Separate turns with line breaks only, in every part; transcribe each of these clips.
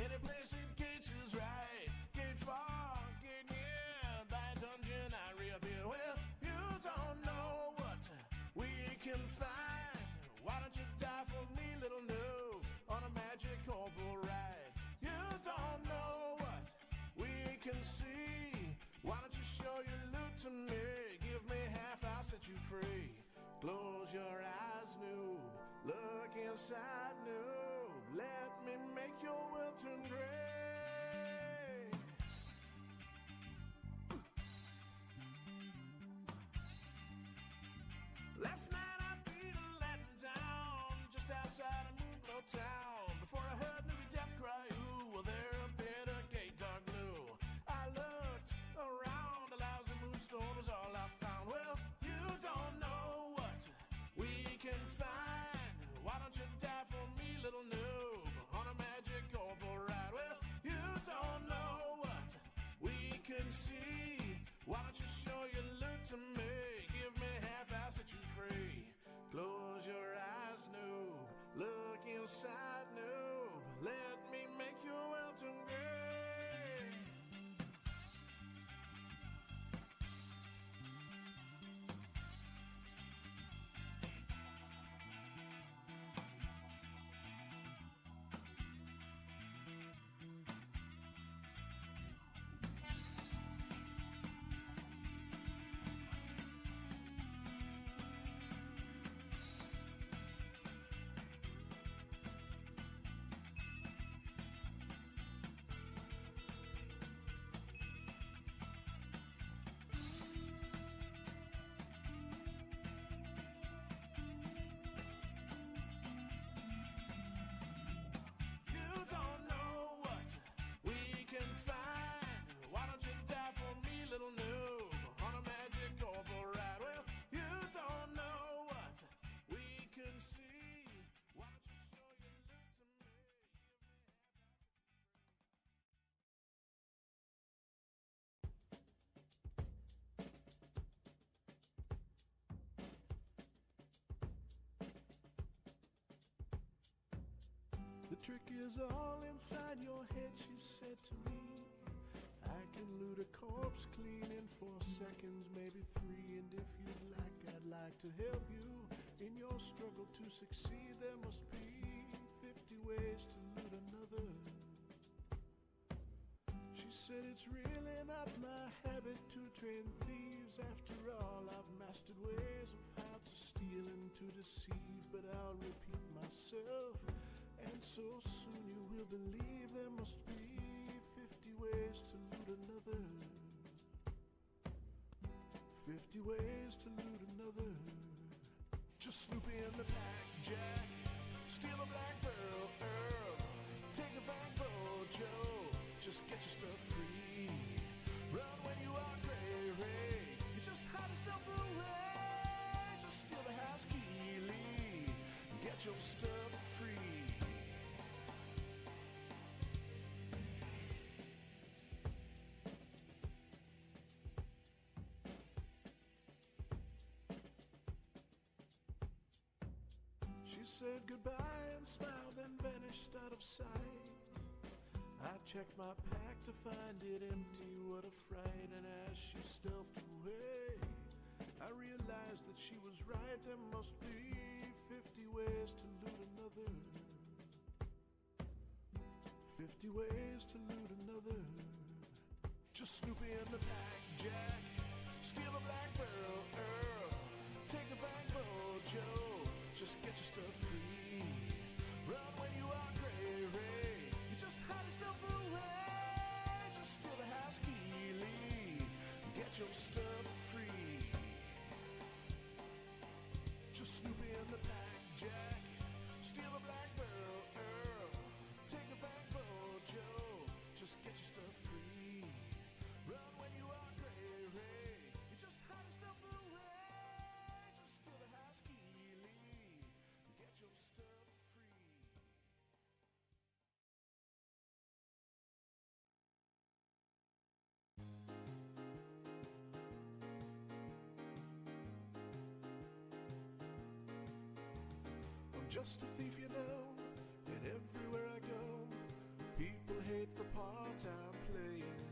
Any place it gates is right. Gate far, gate near. By dungeon I reappear. Well, you don't know what we can find. Why don't you die for me, little noob, on a magic corporal ride? You don't know what we can see. Why don't you show your loot to me? Give me half, I'll set you free. Close your eyes, noob. Look inside, noob. Let me make your world turn gray. Last night I beat a Latin town just outside of Moonglow Town. Before I heard Newbie Death cry, ooh, well there appeared a gate dark blue. I looked around, a lousy moonstone was all I found. Well, you don't know what we can find. Why don't you die for me, little noob, on a magic corporal ride? Well, you don't know what we can see. Why don't you show your loot to me? Give me half, I'll set you free. Close your eyes, noob. Look inside, noob. Let me make your world turn gray. You don't know what we can find. Why don't you die for me, little noob, on a magic corporal ride? Well, you don't know what we can see. Why don't you show your loot to me? The trick is all inside your head, she said to me. I can loot a corpse clean in 4 seconds, maybe 3. And if you'd like, I'd like to help you in your struggle to succeed. There must be 50 ways to loot another. She said it's really not my habit to train thieves. After all, I've mastered ways of how to steal and to deceive. But I'll repeat myself, and so soon you will believe. There must be 50 ways to loot another. 50 ways to loot another. Just snoop in the pack, Jack. Steal a black pearl, Earl. Take a fat bow, Joe. Just get your stuff free. Run when you are gray, Ray. You just hide the stuff away. Just steal the house key, Lee. Get your stuff free. She said goodbye and smiled, then vanished out of sight. I checked my pack to find it empty, what a fright. And as she stealthed away, I realized that she was right. There must be 50 ways to loot another. 50 ways to loot another. Just snoop in the pack, Jack. Steal a black pearl, Earl. Take a fat bow, Joe. Just get your stuff free. Run when you are gray, Ray. You just hide the stuff away. Just steal the house key, Lee. Get your stuff free. Just snoop in the pack, Jack. Steal a black pearl, Earl. Take a fat bow, Joe. Just get your stuff free. Run when you are gray, Ray. You just hide the stuff away. Just steal the house key, Lee. Get your stuff free. I'm just a thief, you know, and everywhere I go, people hate the part I'm playing.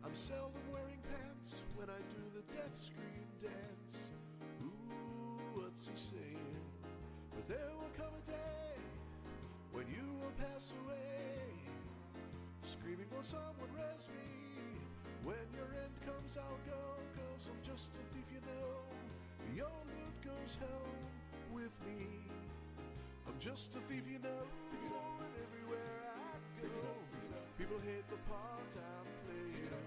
I'm seldom wearing pants when I do the death scream dance. Ooh, what's he saying? But there will come a day when you will pass away. Screaming, will someone res me? When your end comes, I'll go, 'cause I'm just a thief, you know. Your loot goes home with me. I'm just a thief, you know, and everywhere I go, people hate the part I'm playing.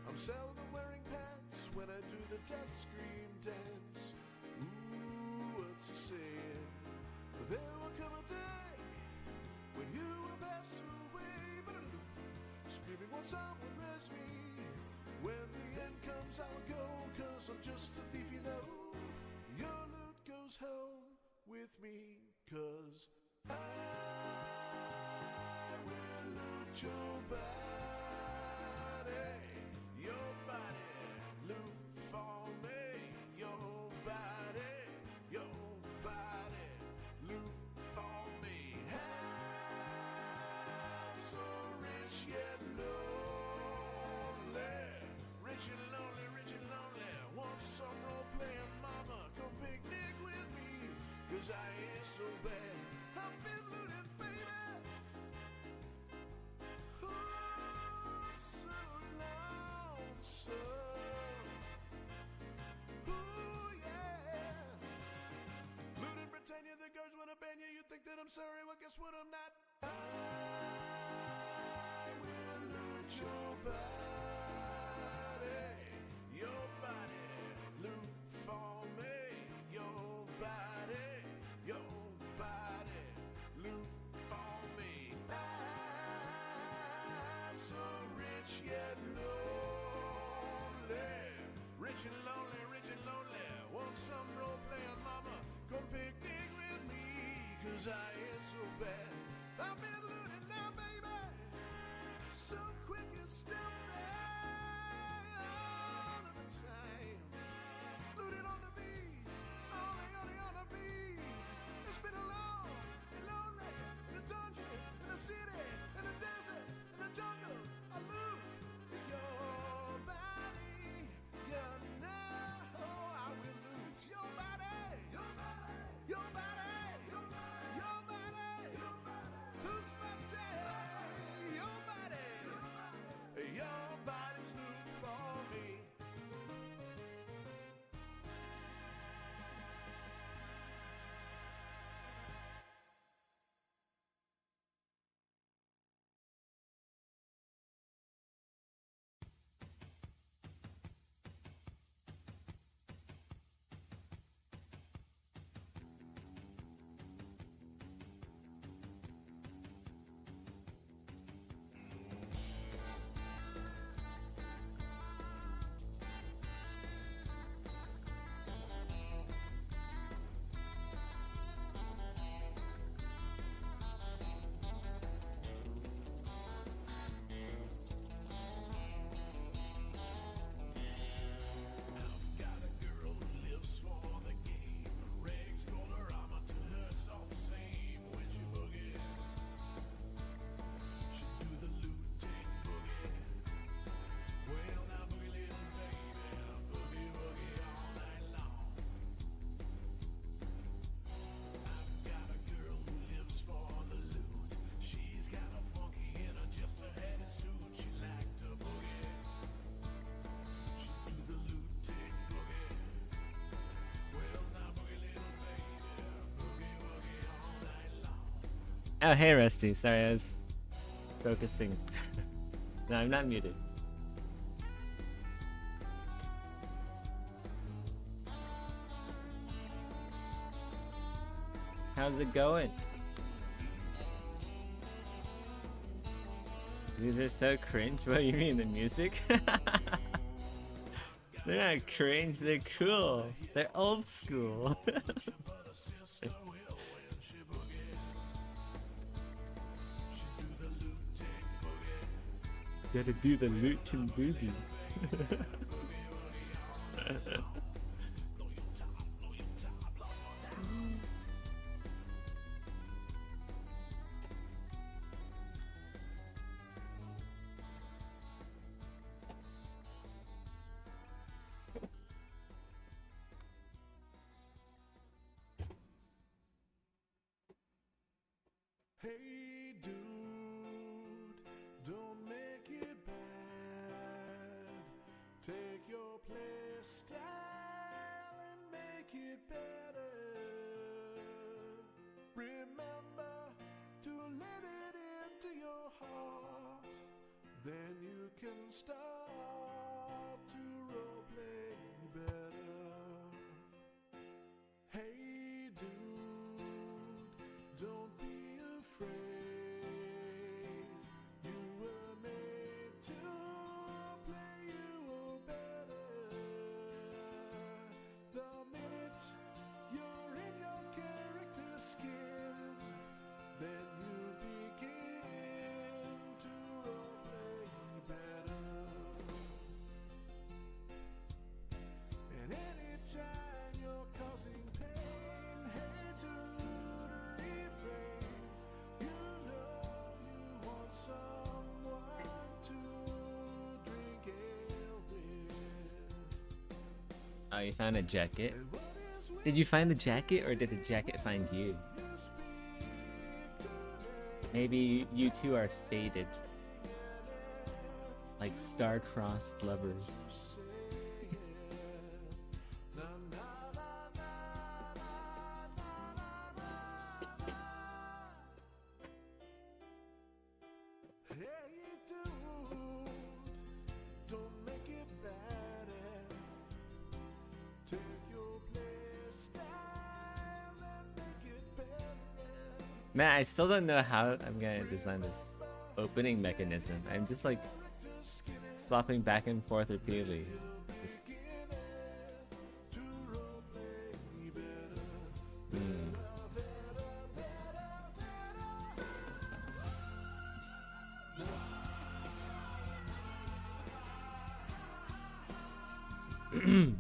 I'm seldom wearing pants when I do the death scream dance. Ooh, what's he saying? But there will come a day when you will pass away. Screaming, won't someone res me? When the end comes, I'll go, 'cause I'm just a thief, you know. Your loot goes home with me, 'cause I will loot your body. Your body, loot for me. Your body, loot for me. I'm so rich yet lonely. Rich and lonely, rich and lonely. Want some role playing mama, come picnic with me, 'cause I ain't so bad. I've been looting, baby. Oh, so lonesome. Ooh, yeah. Looting Britannia, the girls wanna ban you. You think that I'm sorry? Well, guess what? I'm not. I will loot your body. Your body, loot for me. Your body, loot for me. I'm so rich yet lonely. Rich and lonely, rich and lonely. Want some role playing mama, come picnic with me, 'cause I ain't so bad. I've been looting now, baby, so quick and stealthy all of the time. Looting on the beat, only on the beat. It's been a long and lonely, in a dungeon, in a city, in a desert, in a jungle. I loot your body, you know I will loot your body, your body, your body, your body, your body, your body. Whose body? Your body, your body's loot for me.
Oh, hey Rusty. Sorry, I was focusing. No, I'm not muted. How's it going? These are so cringe. What do you mean, the music? They're not cringe, they're cool. They're old school. Gotta do the loot and boogie.
Hey dude, don't make it bad. Take your play style and make it better. Remember to let it into your heart. Then you can start to roleplay better. Hey dude, don't be afraid. You were made to play you better. The minute you're in your character's skin, then you begin to roleplay better. And anytime you're causing pain, hey dude, refrain. You know you want someone to drink ale with.
Oh, you found a jacket?
And what is with
Did you find the jacket or did the jacket find you?
you speak today?
Maybe you two are fated. Like star-crossed lovers.
Na, na, na, na, na, na, na, na. Hey dude, don't make it bad. Take your play style and make it better.
Man, I still don't know how I'm gonna design this opening mechanism. I'm just like swapping back and forth repeatedly. Just
To roleplay better.
hmm.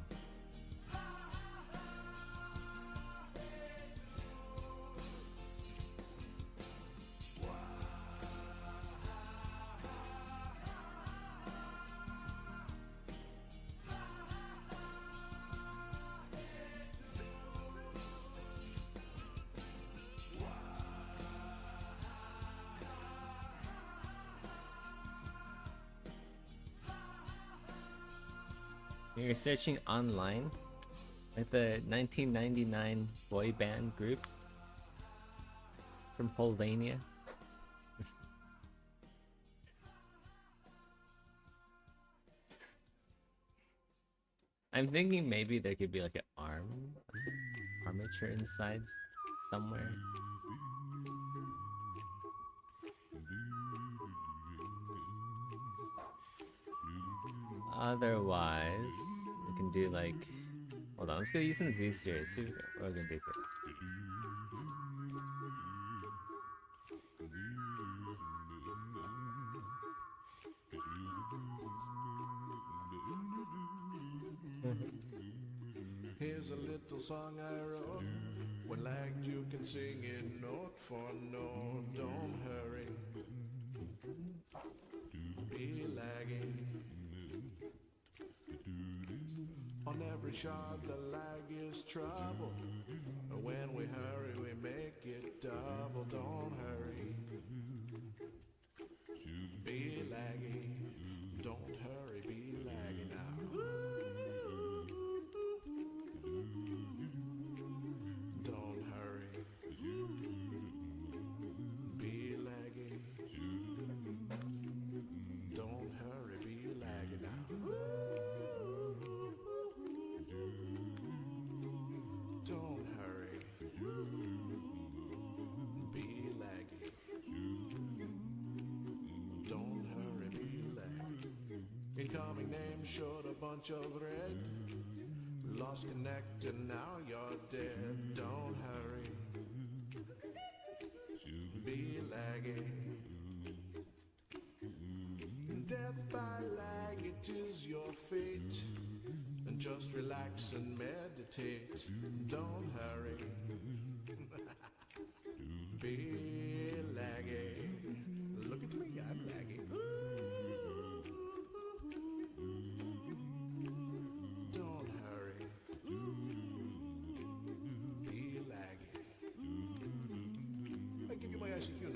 You're searching online, like the 1999 boy band group from Pennsylvania. I'm thinking maybe there could be like an armature inside somewhere. Otherwise, we can do like. Hold on, let's go use some Z series. See what we're gonna do here.
Here's a little song I wrote. When lagged, you can sing it note for note. Don't hurry. Be lagging. On every shot, the lag is trouble. When we hurry, we make it double. Don't hurry. Be lagging. Don't hurry. Be lagging now. Don't hurry. Be lagging. Don't hurry. Be lagging now. Don't hurry. Be lagging. Don't hurry. Be lagging. Incoming name showed a bunch of red. Lost connect and now you're dead. Don't hurry. Be lagging. Death by lag, it is your fate. And just relax and meditate. Don't hurry. Be lagging. Look at me, I'm lagging. Don't hurry. Be lagging. I give you my ICQ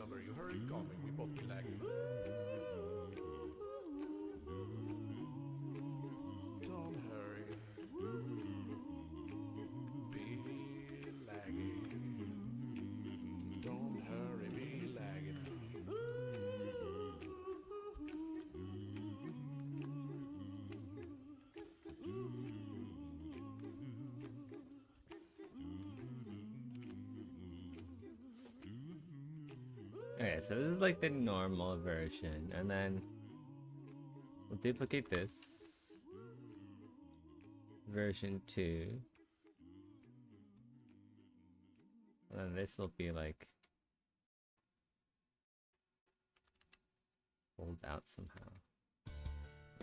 Okay, so this is like the normal version, and then we'll duplicate this. Version 2. And then this will be like pulled out somehow.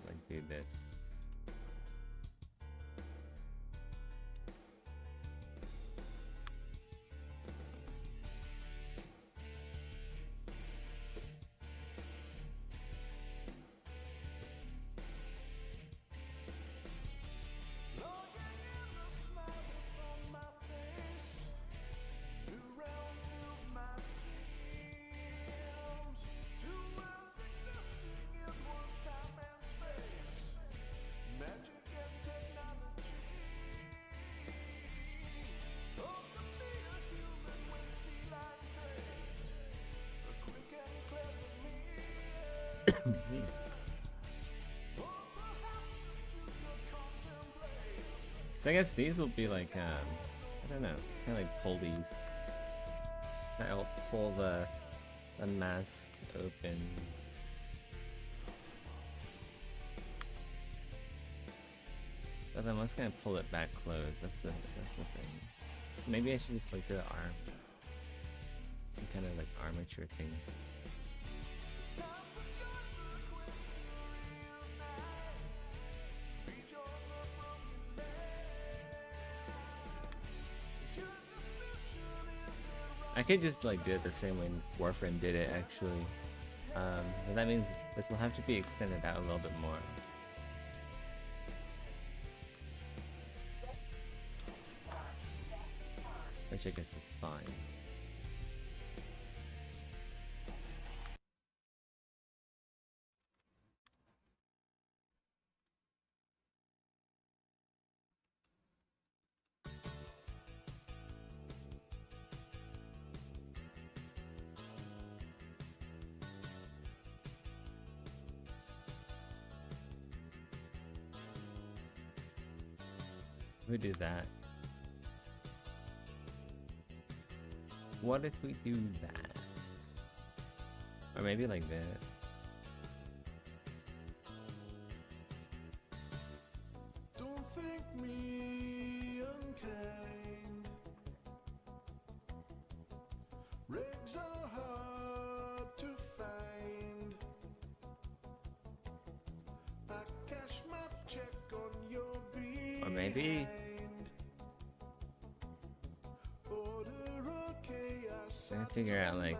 Like do this. So I guess these will be like, I don't know, kind of like pulleys. That will pull the mask open. But then what's gonna pull it back closed? That's the thing. Maybe I should just like do the arm. Some kind of like armature thing. I could just like do it the same way Warframe did it actually. But that means this will have to be extended out a little bit more. Which I guess is fine. We do that. What if we do that? Or maybe like this.
Don't think me unkind. Rigs are hard to find. I cash my check on your behind.
Or maybe I gotta figure out like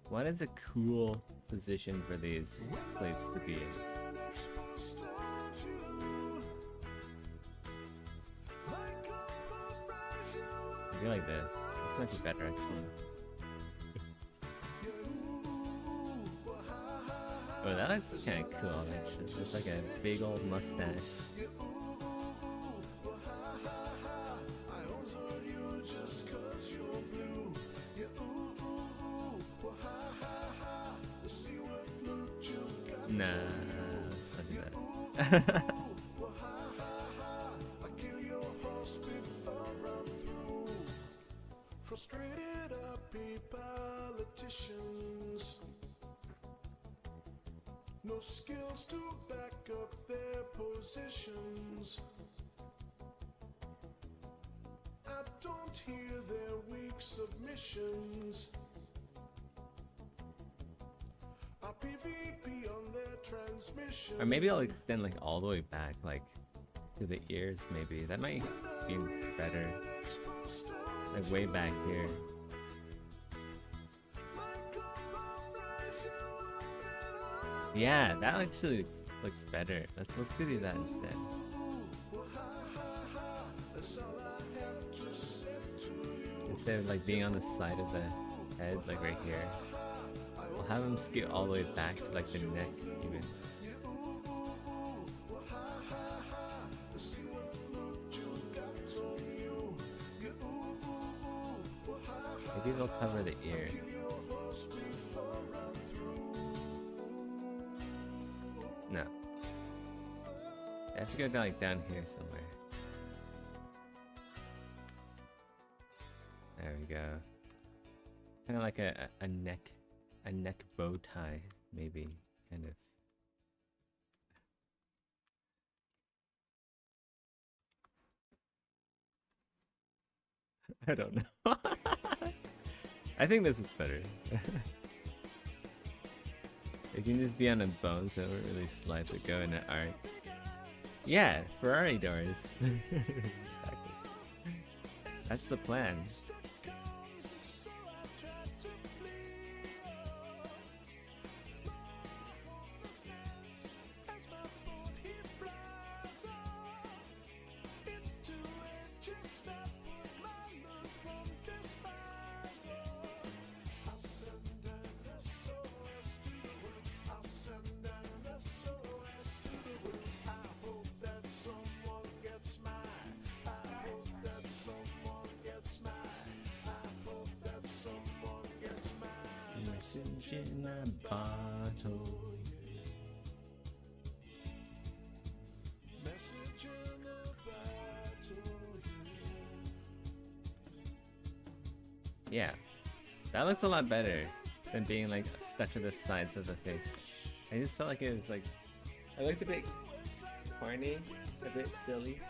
what is a cool position for these plates to be in. Maybe like this. This might be better actually. Oh, that looks kind of cool actually. It's like a big old mustache. Nah, let's not do that.
Frustrated uppy politicians, no skills to back up their positions. I don't hear their weak submissions. PvP on their transmission.
Or maybe I'll extend like all the way back, like to the ears. Maybe that might be better. Like way back here. Yeah, that actually looks better. Let's go do that instead. Instead of like being on the side of the head, like right here. We'll have them scoot all the way back to like the neck even. Maybe they'll cover the ear. No. I have to go down, like down here somewhere. There we go. Kind of like a neck bow tie, maybe, kind of. I don't know. I think this is better. It can just be on a bone, so it won't really slide to go in an arc. Yeah, Ferrari doors. Exactly. That's the plan. Message in a bottle. Yeah, that looks a lot better than being like stuck to the sides of the face. I just felt like it was like, I looked a bit corny, a bit silly,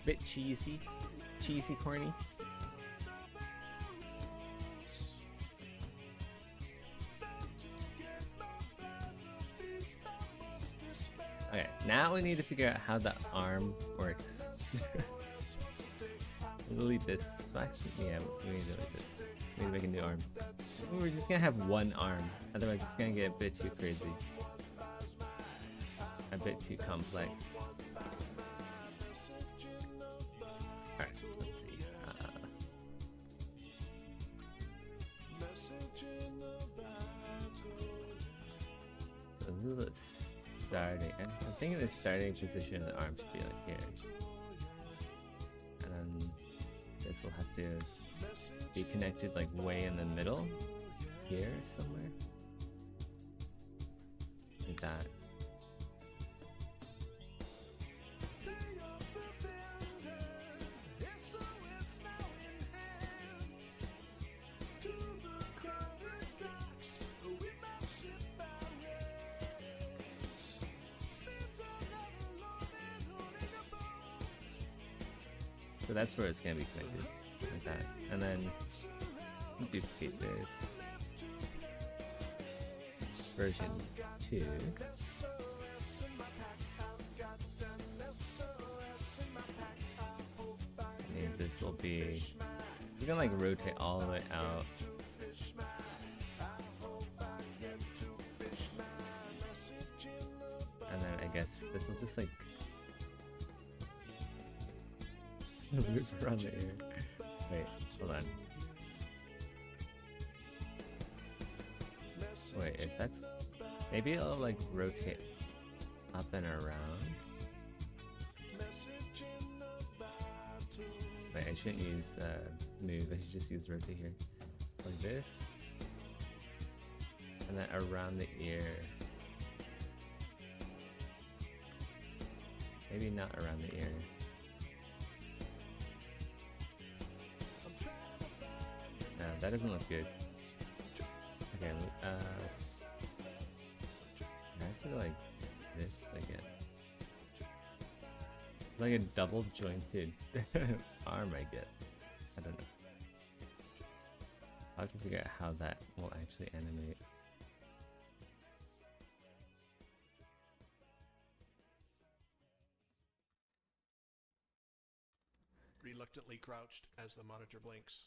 a bit cheesy corny. Okay, now we need to figure out how the arm works. We'll leave this. Actually, yeah, we need to leave this. We need to make a new arm. We're just gonna have one arm, otherwise it's gonna get a bit too crazy. A bit too complex. Alright, let's see. So this is starting. I'm thinking the starting position of the arm should be like here. And then this will have to be connected like way in the middle. Here somewhere. Like that. So that's where it's gonna be connected, like that. And then duplicate this. Version 2. Means this will be, we're gonna like rotate all the way out. And then I guess this will just like loop around the ear. Wait, hold on. Wait, if that's, maybe it'll like rotate up and around. Wait, I shouldn't use move, I should just use rotate here. Like this. And then around the ear. Maybe not around the ear. No, that doesn't look good. Okay, it has to go like this again. It's like a double jointed arm, I guess. I don't know. I'll have to figure out how that will actually animate.
Reluctantly crouched as the monitor blinks.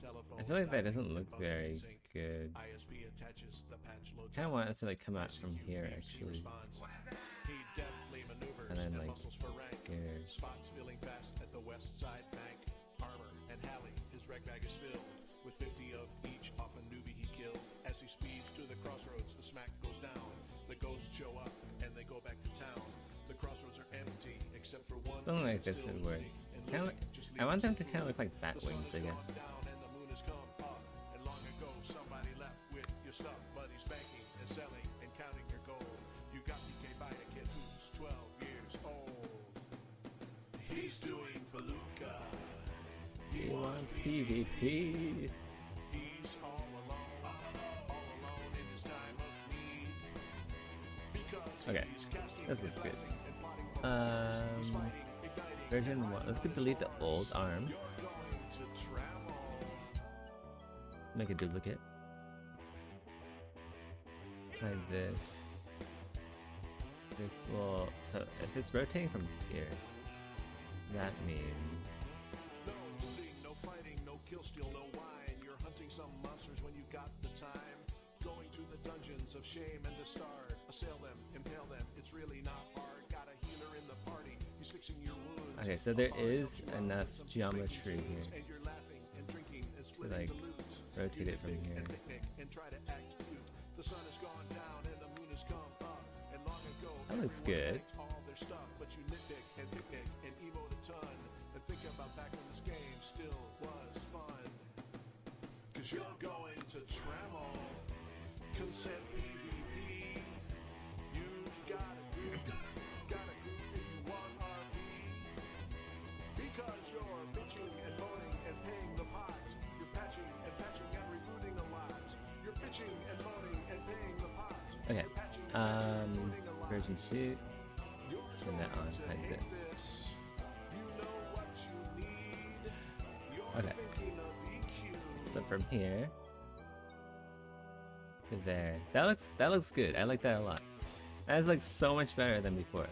Telephone
I feel like that doesn't look very good.
ISP attaches the patch load.
I kind of want it to like come out from here actually.
He deftly maneuvers
And then
and
like
muscles for rank.
here.
Spots filling fast at the west side bank. Armor and Halley, his reg bag is filled with 50 of each off a newbie he killed. As he speeds to the crossroads, the smack goes down. The ghosts show up and they go back to town. The crossroads are empty except for one.
Something like this would work. Kinda, I want them to kind of look like bat wings, I guess.
Somebody left with your stuff, but he's banking and selling and counting your gold. You got PK by a kid who's 12 years old. He's doing Felucca.
He wants PvP.
He's all alone in his time of need. Because
Okay,
he's casting
this is
and
good.
blasting and plotting for he's fighting, igniting,
Version 1. Let's go delete the old arm.
you're going to travel.
Make a duplicate. Try this. This will. So if it's rotating from here, that means.
No looting, no fighting, no kill steal, no wine. You're hunting some monsters when you got the time. Going to the dungeons of shame and discard. Assail them, impale them, it's really not hard. Got a healer in the party, he's fixing your wounds.
Okay, so there is enough geometry here
And you're laughing and drinking and
to
splitting
like
the loot.
rotate it from here.
And picnic and try to act cute. The sun has gone down and the moon has come up. And long ago,
That looks
everyone
good.
liked all their stuff, but you nitpick and picnic and emote a ton. And think about back when this game still was fun. Cause you're going to Tremel. Consent PvP. You've got a group. Got a group if you want RP. Because you're bitching and moaning and paying the pot. You're patching and rebooting a lot. You're bitching and moaning and paying the pot.
Okay.
You're patching and rebooting a lot.
Version 2.
You're
Turn that on
going to
like
hate
this.
You know what you need. You're
Okay.
thinking of EQ.
So from here to there. That looks good. I like that a lot. That looks so much better than before.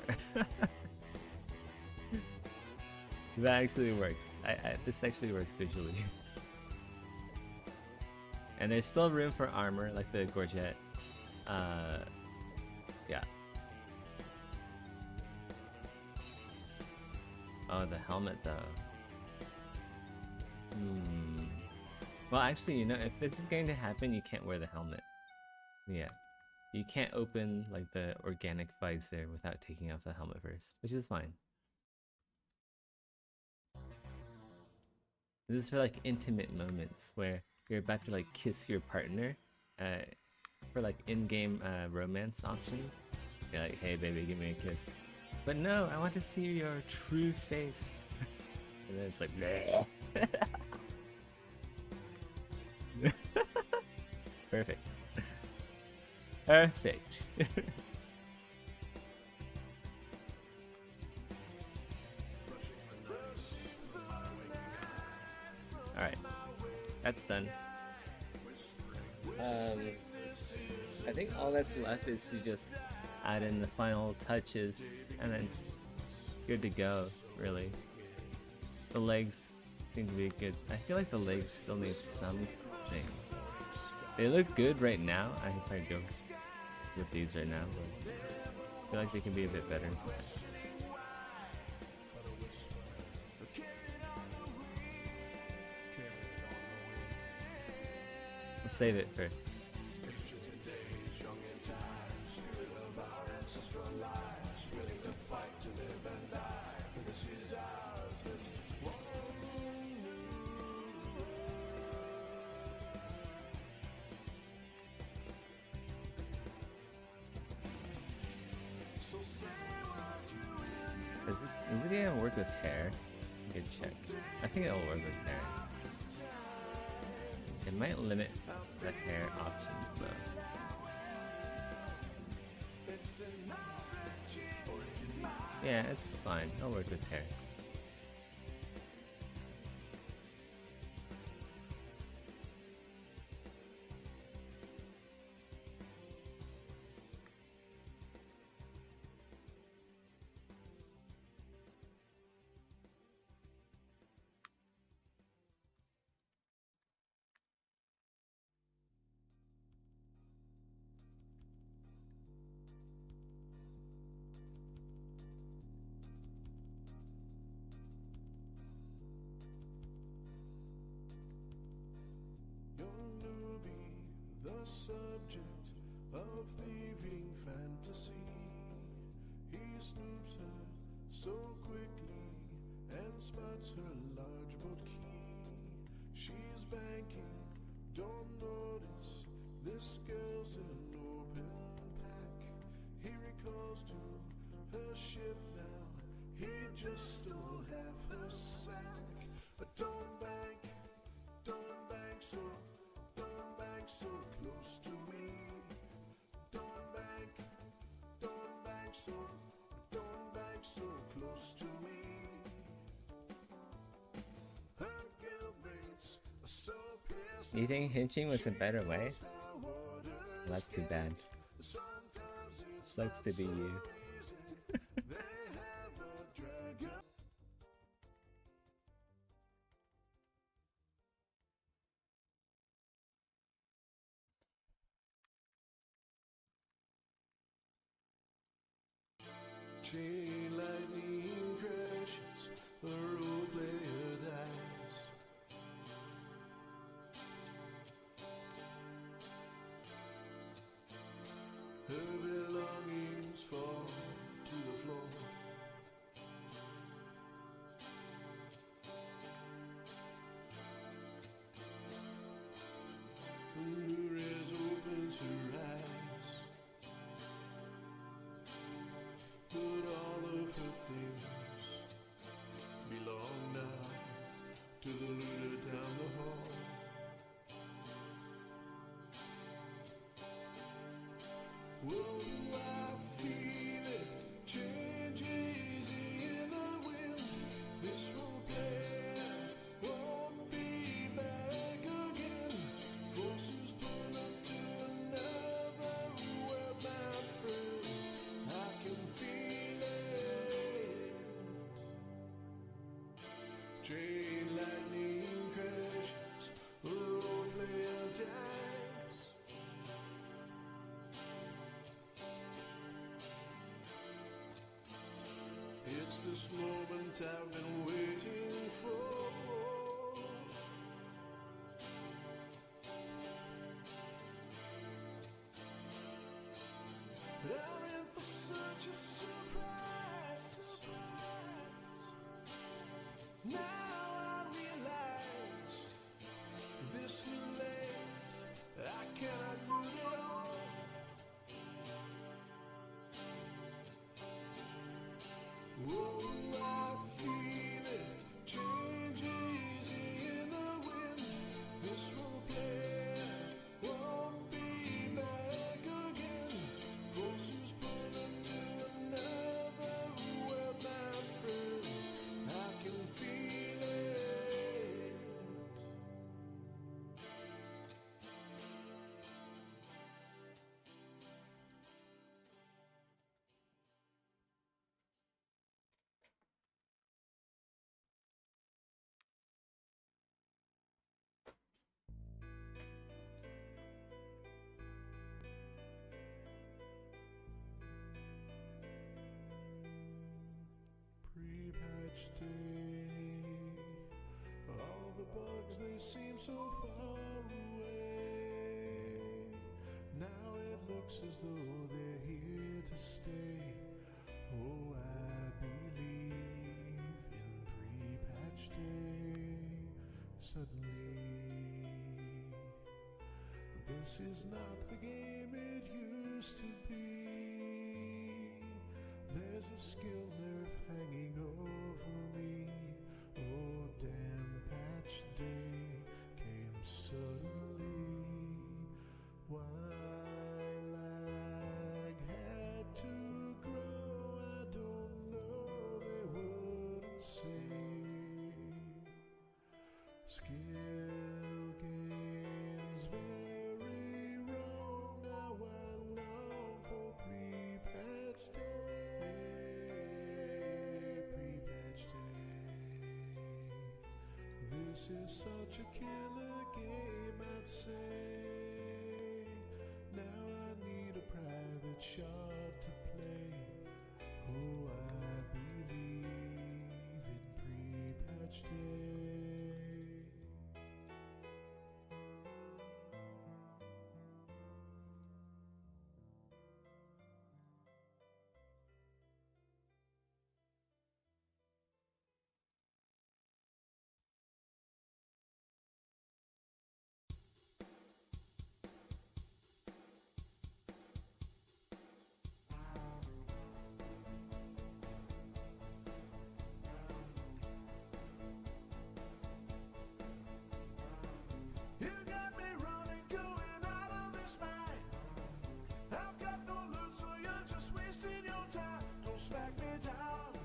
That actually works. This actually works visually. And there's still room for armor, like the Gorget. Yeah. Oh, the helmet though. Well, actually, you know, if this is going to happen, you can't wear the helmet. Yeah. You can't open, like, the organic visor without taking off the helmet first, which is fine. This is for, like, intimate moments where you're about to, like, kiss your partner for, like, in-game romance options. You're like, hey, baby, give me a kiss. But no, I want to see your true face. And then it's like, bleh. Perfect. Perfect. Alright. That's done. I think all that's left is to just add in the final touches and then it's good to go, really. The legs seem to be good. I feel like the legs still need something. They look good right now. I can probably go with these right now, but I feel like they can be a bit better. Let's save it first. Is it gonna work with hair? Good check. I think it'll work with hair. It might limit the hair options though. Yeah, it's fine. It'll work with hair.
The subject of thieving fantasy. He snoops her so quickly and spots her large boat key. She's banking, don't notice this girl's an open pack. He recalls to her ship now. He just stole half her sack. But don't so close to me. Her guildmates are so pissed.
You think hinching was a better way? That's too bad. Sucks to be you.
Chain lightning crashes, a role player dies. Her belongings fall to the floor. Lures opens her eyes, but all of her things belong now to the looter down the hall. Whoa, I feel it, change easy in the wind. This role player won't be back again. Forces pull up to another world, my friend. I can feel it. Chain lightning crashes, a role player dies. It's this moment I've been waiting for. I'm in for such a surprise. Now I realize this new land, I cannot root it all. Whoa, I feel it, change easy in the wind. This role player won't be back again. Forces pull up to another world, my friend. I can feel it. Pre-patch day, all the bugs they seem so far away. Now it looks as though they're here to stay. Oh, I believe in pre-patch day. Suddenly, this is not the game it used to be. There's a skill nerf hanging over me. Oh, damn patch day came suddenly. Why lag had to grow, I don't know, they wouldn't say. Skill gains very wrong, now I long for pre-patch day. Pre-patch day. This is such a killer game, I'd say. Now I need a private shot to play. Oh, I believe in pre-patch day. You got me running, going out of this mind. I've got no loot, so you're just wasting your time. Don't smack me down.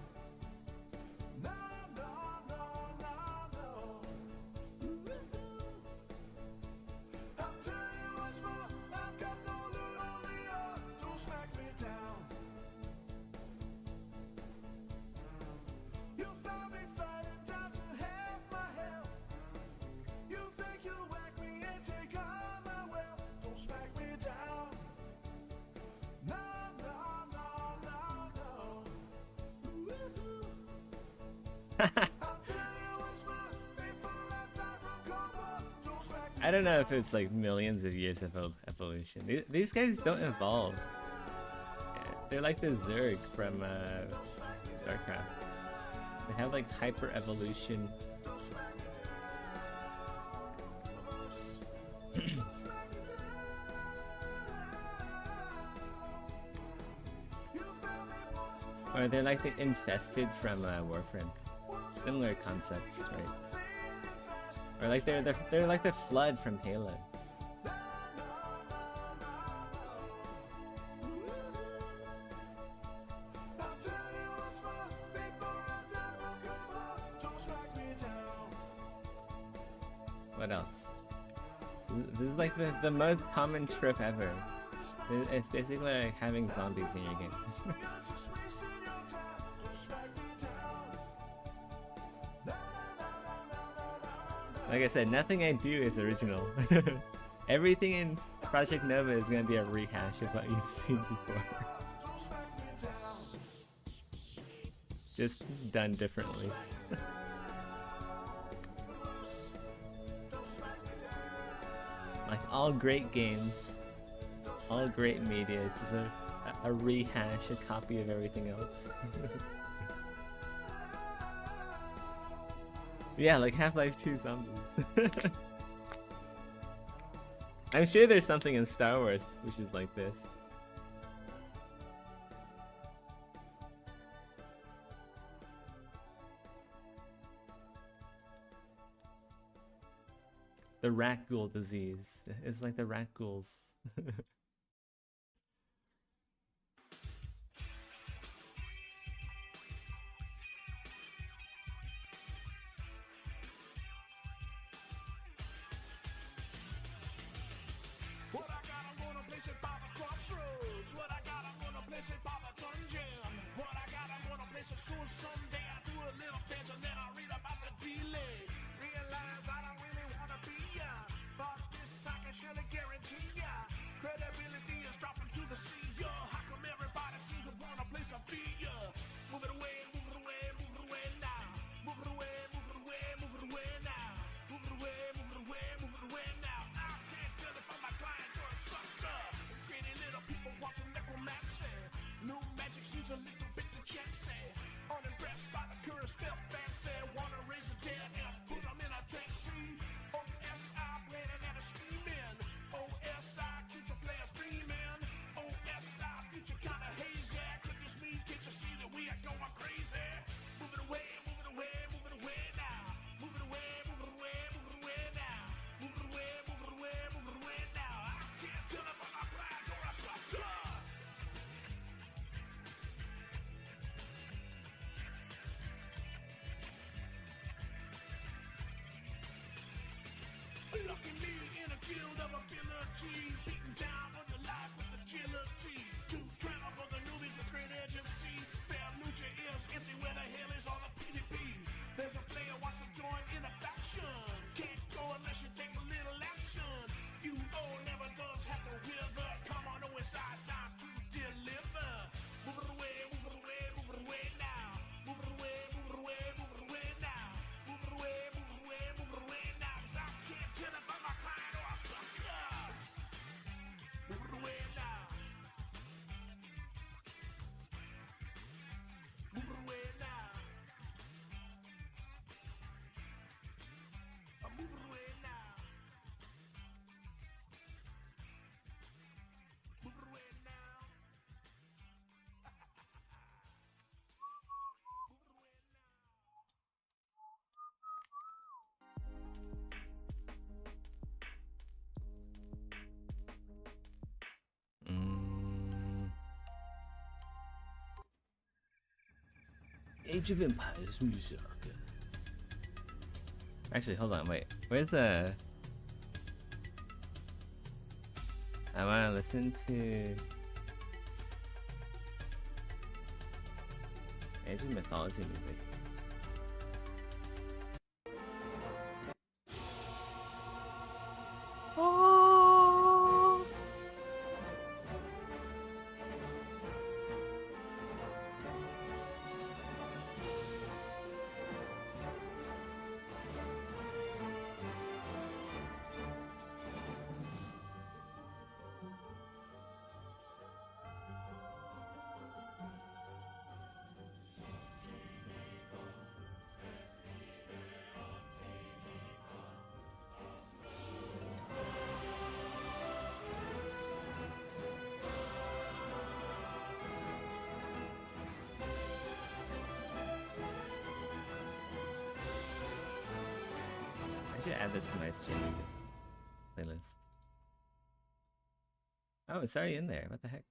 I don't know if it's like millions of years of evolution. These guys don't evolve. They're like the Zerg from StarCraft. They have like hyper evolution. Or they're like the infested from Warframe. Similar concepts, right? Or like they're like the flood from Halo. What else? This is like the most common trope ever. It's basically like having zombies in your game. Like I said, nothing I do is original. Everything in Project Nova is gonna be a rehash of what you've seen before. Just done differently. Like all great games, all great media is just a rehash, a copy of everything else. Yeah, like Half-Life 2 zombies. I'm sure there's something in Star Wars which is like this. The rat ghoul disease. It's like the rat ghouls.
Someday I do a little dance and then I read about the delay. Realize I don't really want to be ya, but this I can surely guarantee ya. Credibility is dropping to the sea, ya. How come everybody seems to want a place to be ya? Move it away, move it away, move it away now. Move it away, move it away, move it away now. Move it away, move it away, move it away now. I can't tell if I'm a client or a sucker. Pretty little people watching necromancy. New magic seems a little bit too chancy. Unimpressed by the current spell fancy. Wanna raise the dead and put them in a dress. OSI planning and a screaming. OSI keeps the players dreaming. OSI future kinda hazy. Click your speed, can't you see that we are going crazy? Move it away, move it away, move it away now. Move it away, move it away, move it away now. Move it away, move it away, move it away now. I can't tell if I'm a blind or a sucker. Lucky me in a guild of ability, beating down on your life with agility. To travel for the newbies with great agency. Fallujah is empty where the hell is all the PvP. There's a player wants to join in a faction. Can't go unless you take a little action. You all never does have to wither. Come on, OSI, time to deliver. Move it away, move it away, move it away now. Move it away, move it away, move it away now. Move it away, move it away, move it away now. 'Cause I can't tell if I'm a client or a sucker. Move it away now. Move it away now. Move it away now. Move it away now.
Age of Empires music. Actually, hold on, wait. Where's I wanna listen to Age of Mythology music. I should add this to my stream music playlist. Oh, it's already in there. What the heck?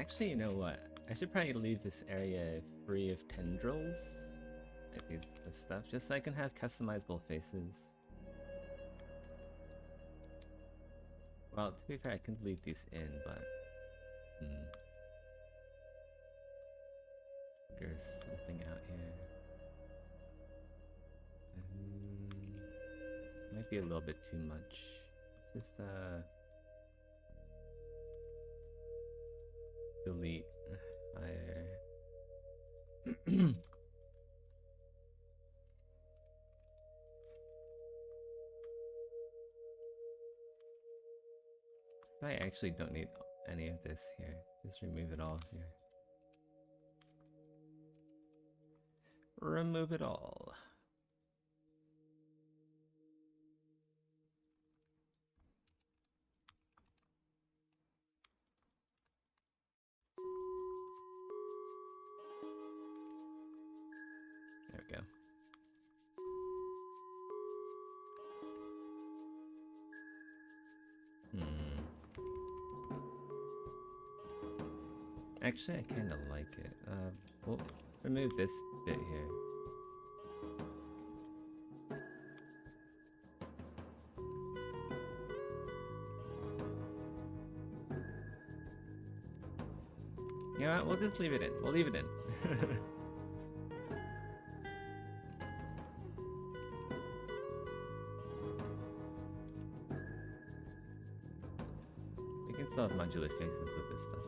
Actually, you know what? I should probably leave this area free of tendrils. Like this stuff, just so I can have customizable faces. Well, to be fair, I can leave these in, but... There's something out here. Might be a little bit too much. Just, delete fire. I actually don't need any of this here. Just remove it all here. Remove it all. There we go. Actually, I kind of like it. We'll remove this bit here. You know what? We'll just leave it in. We'll leave it in. We can still have modular faces with this stuff.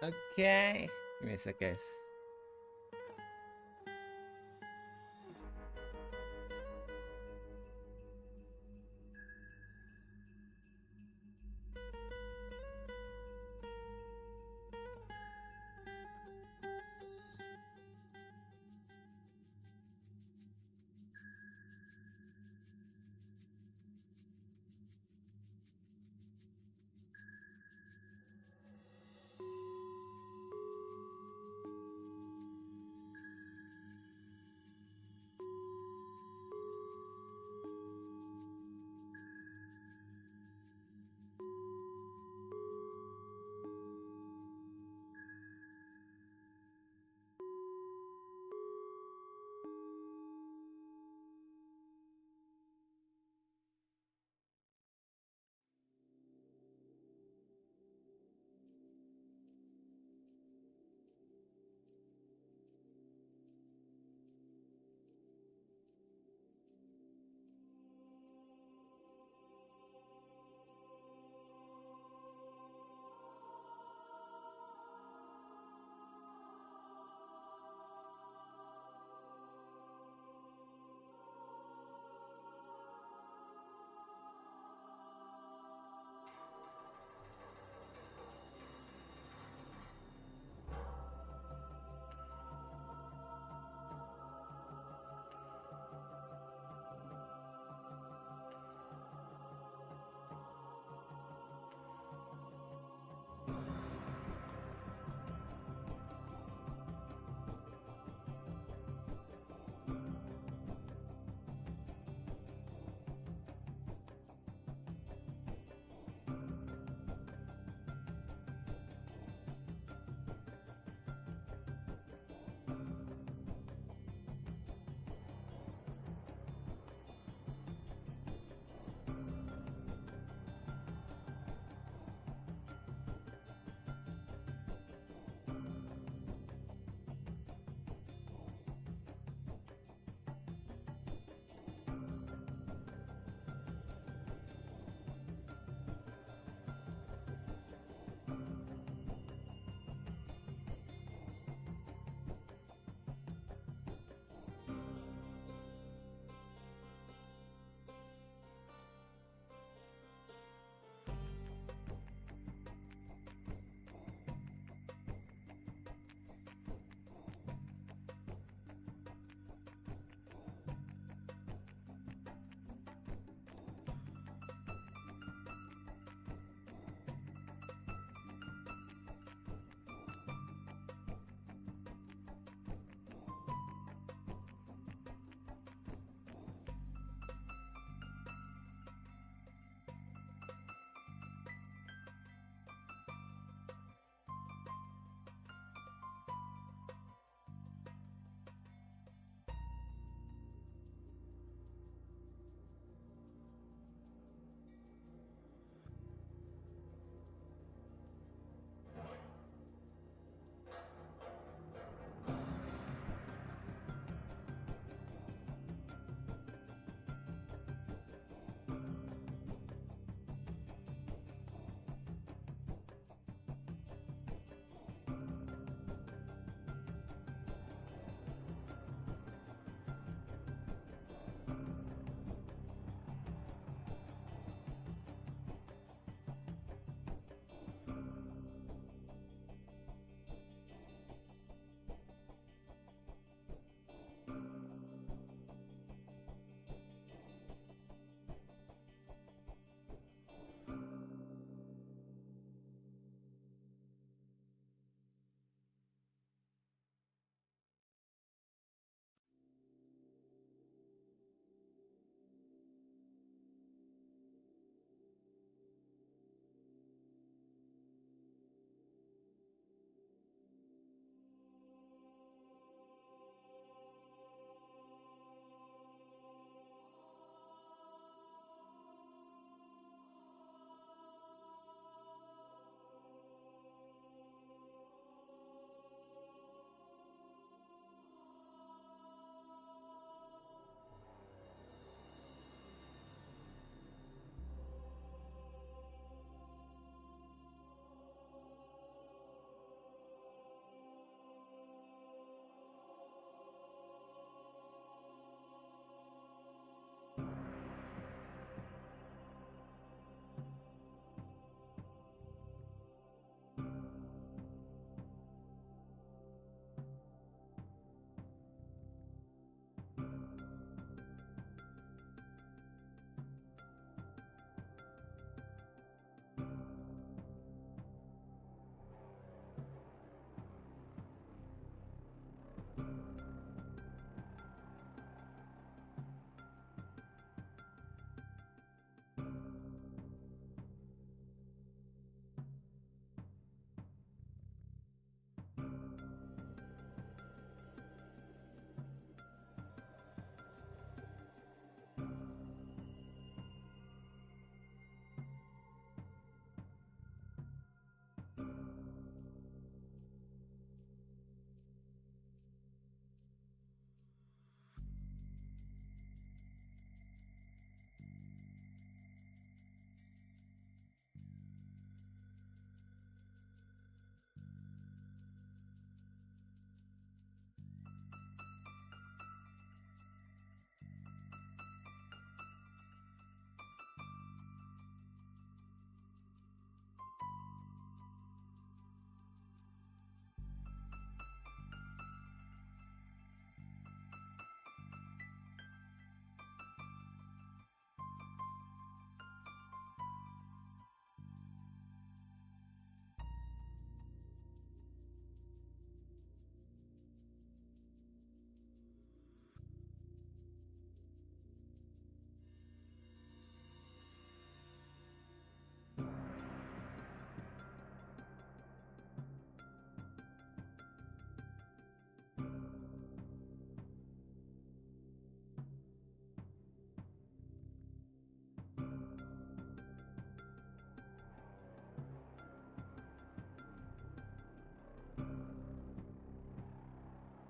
Okay. Give me a sec, guys.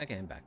Okay, I'm back.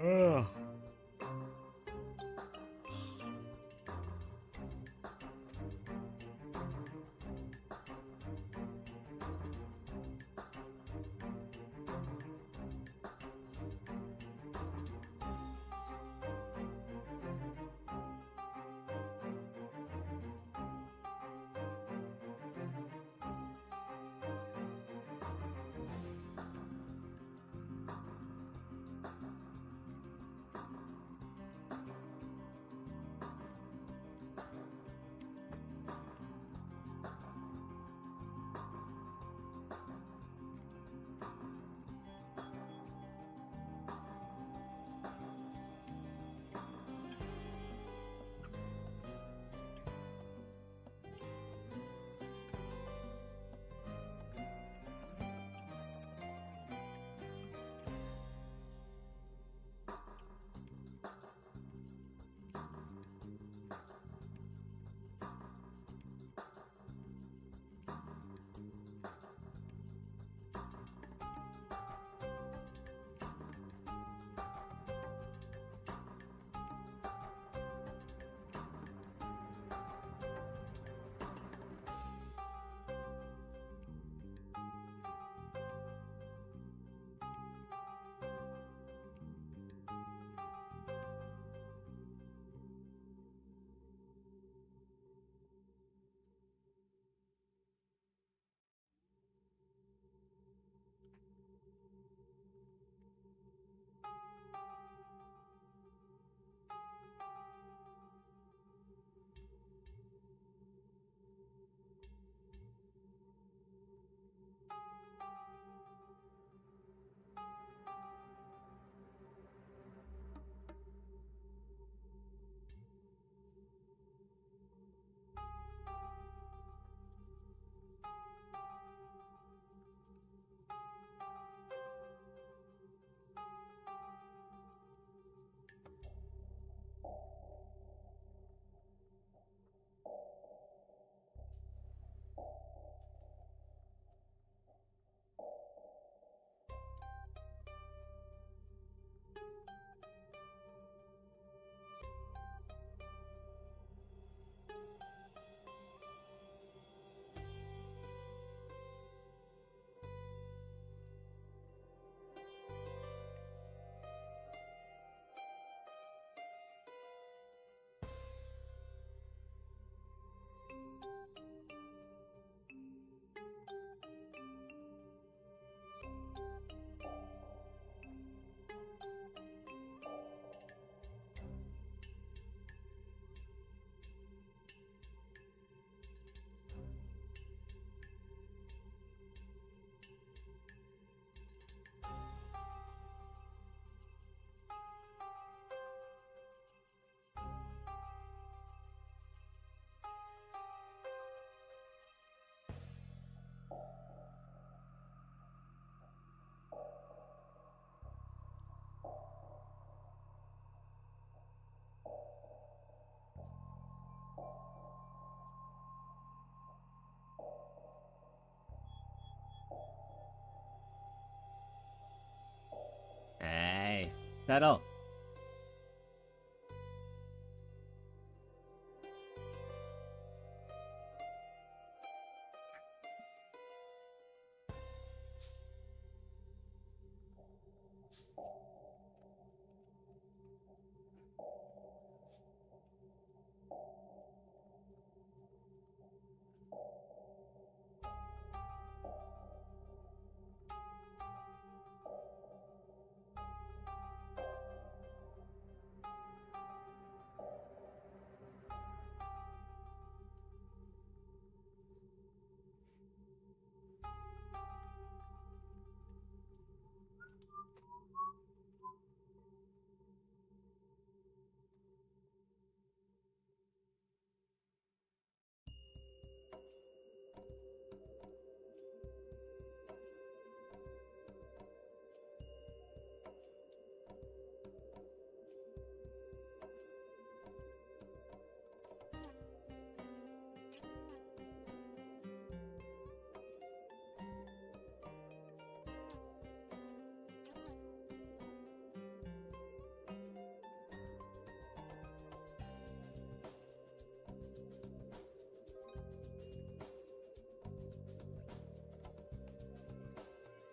Ugh. Settle.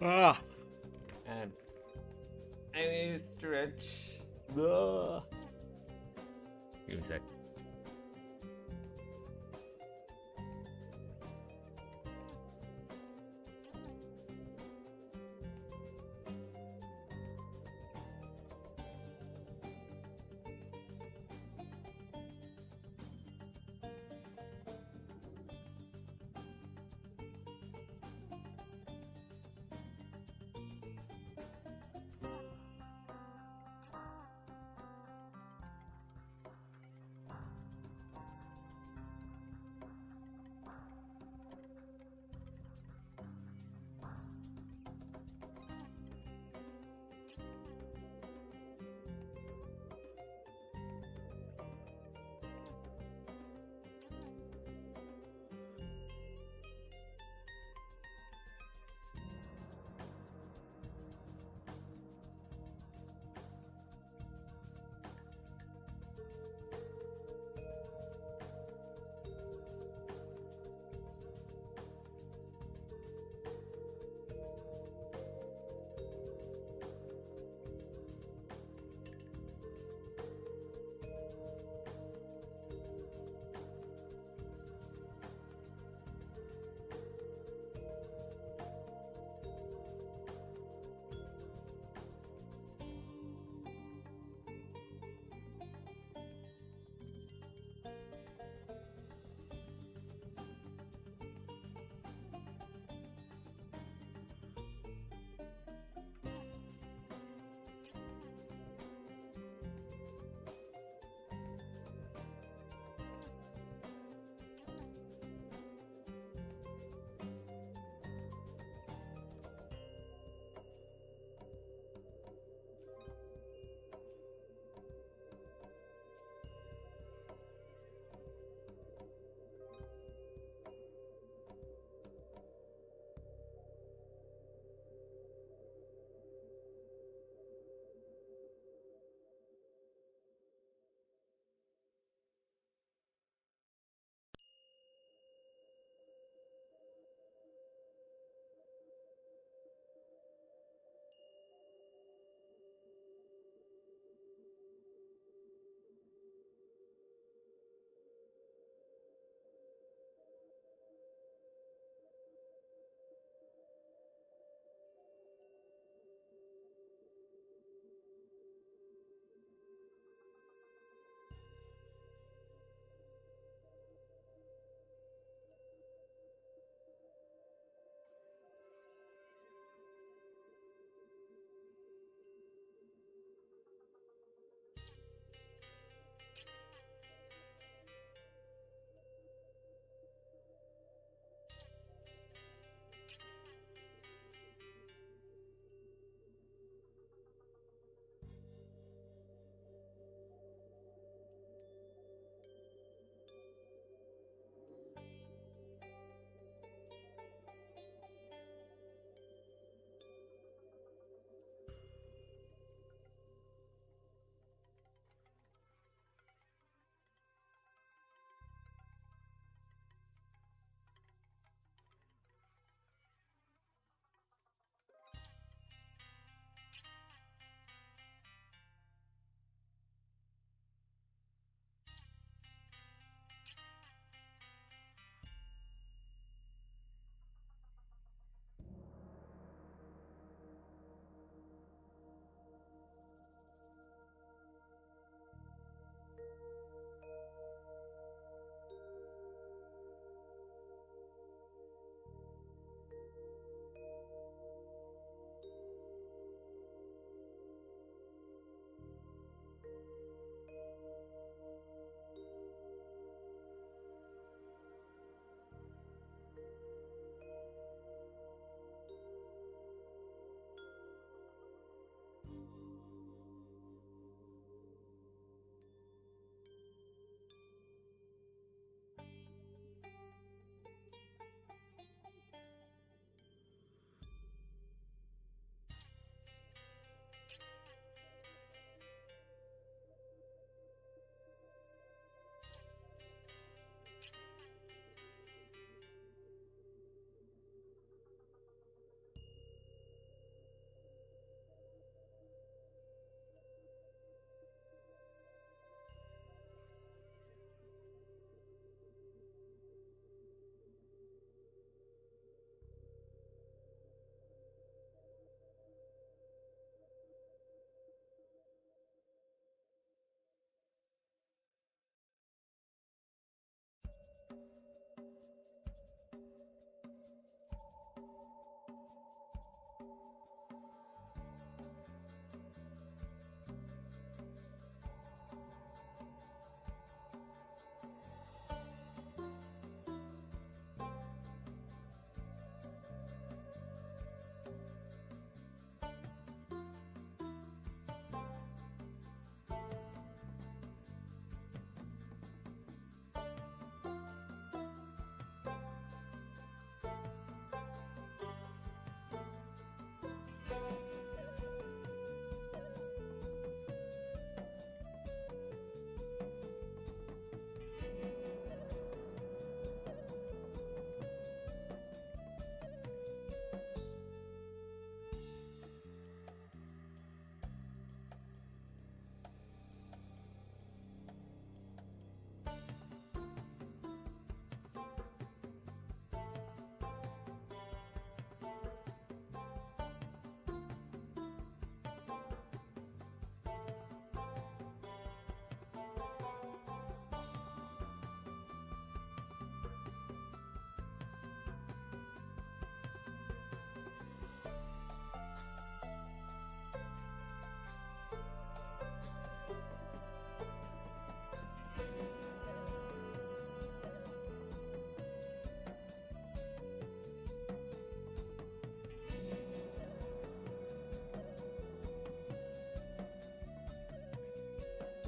Ah, and I need to stretch. Ugh. Give me a sec.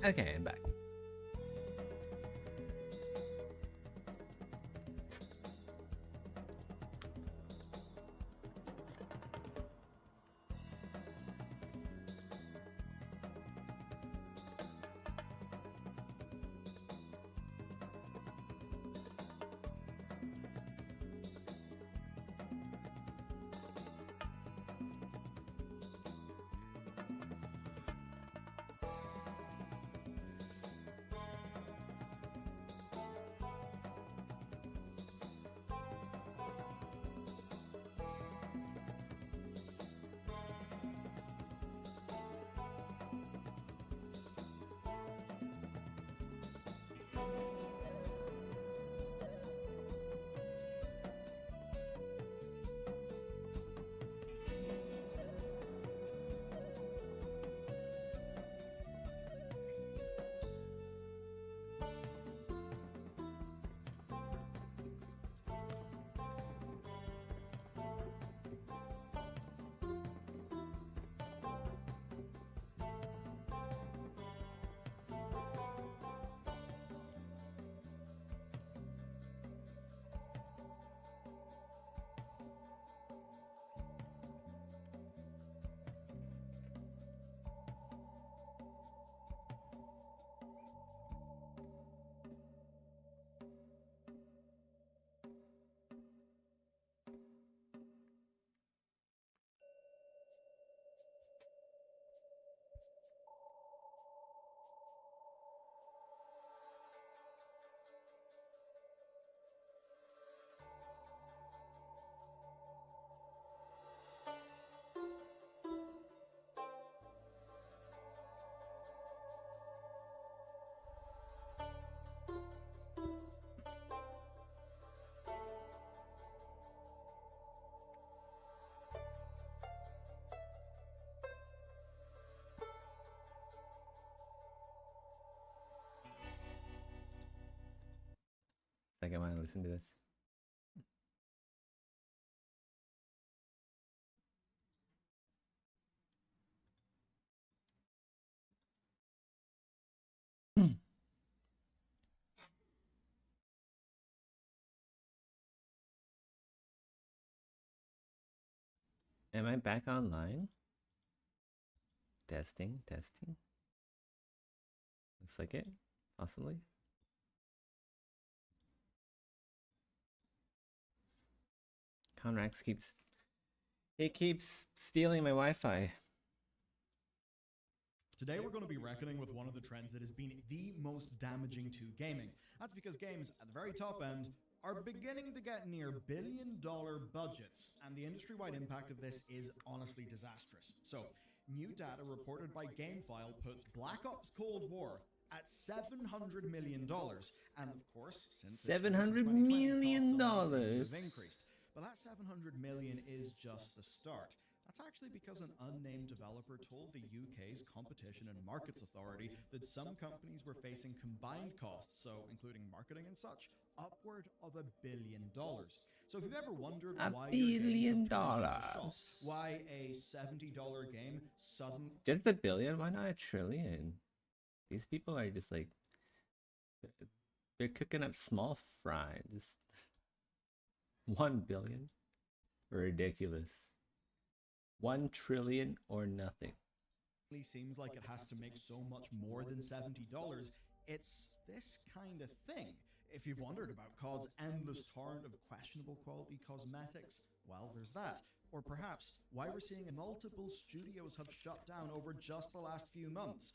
Okay, I'm back. Like I want to listen to this. Am I back online? Testing, testing. Looks like it, possibly. Conrax keeps stealing my Wi-Fi.
Today we're going to be reckoning with one of the trends that has been the most damaging to gaming. That's because games at the very top end are beginning to get near billion-dollar budgets, and the industry-wide impact of this is honestly disastrous. So, new data reported by GameFile puts Black Ops Cold War at $700 million, and of course, since
$700 million
have increased. But that $700 million is just the start. That's actually because an unnamed developer told the UK's Competition and Markets Authority that some companies were facing combined costs, so including marketing and such, upward of $1 billion. So if you've ever wondered why your games have turned into shops, why a $70 game suddenly...
Just $1 billion? Why not $1 trillion? These people are just like... They're cooking up small fry. Just... $1 billion? Ridiculous. 1 trillion or nothing.
Seems like it has to make so much more than $70. It's this kind of thing. If you've wondered about COD's endless torrent of questionable quality cosmetics, well, there's that. Or perhaps why we're seeing multiple studios have shut down over just the last few months.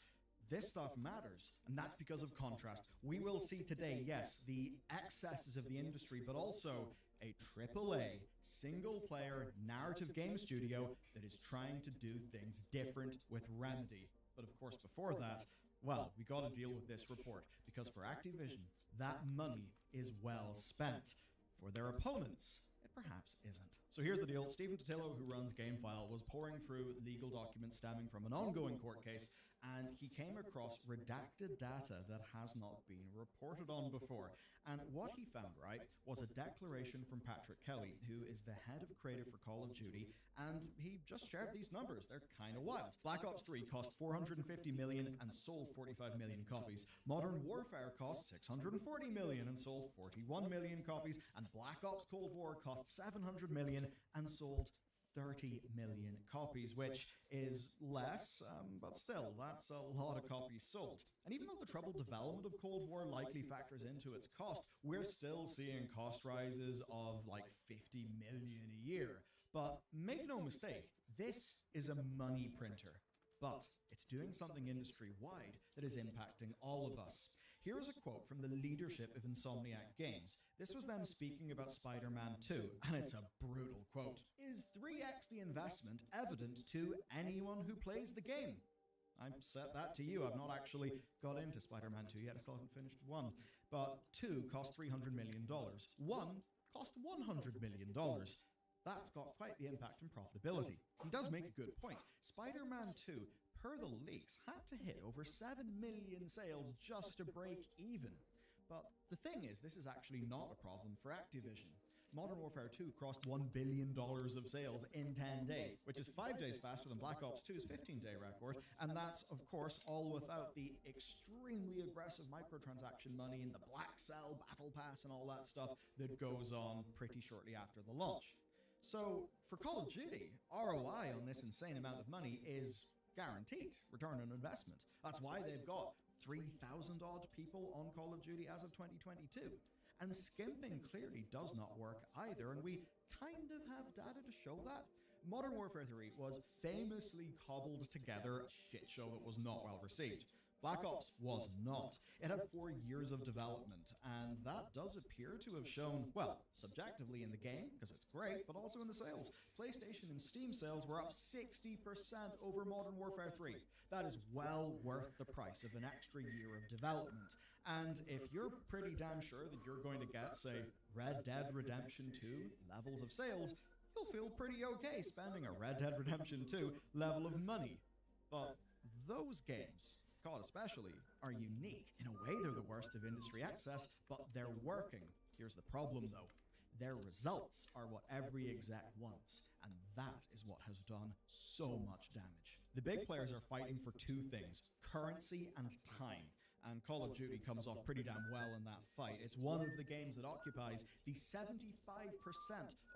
This stuff matters, and that's because of Contrast. We will see today, yes, the excesses of the industry, but also a AAA, single-player, narrative game studio that is trying to do things different with Remedy. But of course, before that, well, we got to deal with this report, because for Activision, that money is well spent. For their opponents, it perhaps isn't. So here's the deal. Stephen Totillo, who runs GameFile, was pouring through legal documents stemming from an ongoing court case, and he came across redacted data that has not been reported on before. And what he found, right, was a declaration from Patrick Kelly, who is the head of creative for Call of Duty, and he just shared these numbers. They're kind of wild. Black Ops 3 cost 450 million and sold 45 million copies. Modern Warfare cost 640 million and sold 41 million copies. And Black Ops Cold War cost 700 million and sold 30 million copies, which is less, but still, that's a lot of copies sold. And even though the troubled development of Cold War likely factors into its cost, we're still seeing cost rises of like 50 million a year. But make no mistake, this is a money printer. But it's doing something industry-wide that is impacting all of us. Here is a quote from the leadership of Insomniac Games. This was them speaking about Spider-Man 2, and it's a brutal quote. Is 3x the investment evident to anyone who plays the game? I set that to you. I've not actually got into Spider-Man 2 yet. I still haven't finished 1. But 2 cost $300 million. 1 cost $100 million. That's got quite the impact on profitability. He does make a good point. Spider-Man 2, per the leaks, had to hit over 7 million sales just to break even. But the thing is, this is actually not a problem for Activision. Modern Warfare 2 crossed $1 billion of sales in 10 days, which is 5 days faster than Black Ops 2's 15-day record, and that's, of course, all without the extremely aggressive microtransaction money and the Black Cell Battle Pass and all that stuff that goes on pretty shortly after the launch. So, for Call of Duty, ROI on this insane amount of money is guaranteed, return on investment. That's why they've got 3,000 odd people on Call of Duty as of 2022. And skimping clearly does not work either, and we kind of have data to show that. Modern Warfare 3 was famously cobbled together a shit show that was not well received. Black Ops was not. It had 4 years of development, and that does appear to have shown, well, subjectively in the game, because it's great, but also in the sales. PlayStation and Steam sales were up 60% over Modern Warfare 3. That is well worth the price of an extra year of development. And if you're pretty damn sure that you're going to get, say, Red Dead Redemption 2 levels of sales, you'll feel pretty okay spending a Red Dead Redemption 2 level of money. But those games, COD especially, are unique. In a way, they're the worst of industry access, but they're working. Here's the problem, though. Their results are what every exec wants, and that is what has done so much damage. The big players are fighting for 2 things, currency and time. And Call of Duty comes off pretty damn well in that fight. It's one of the games that occupies the 75%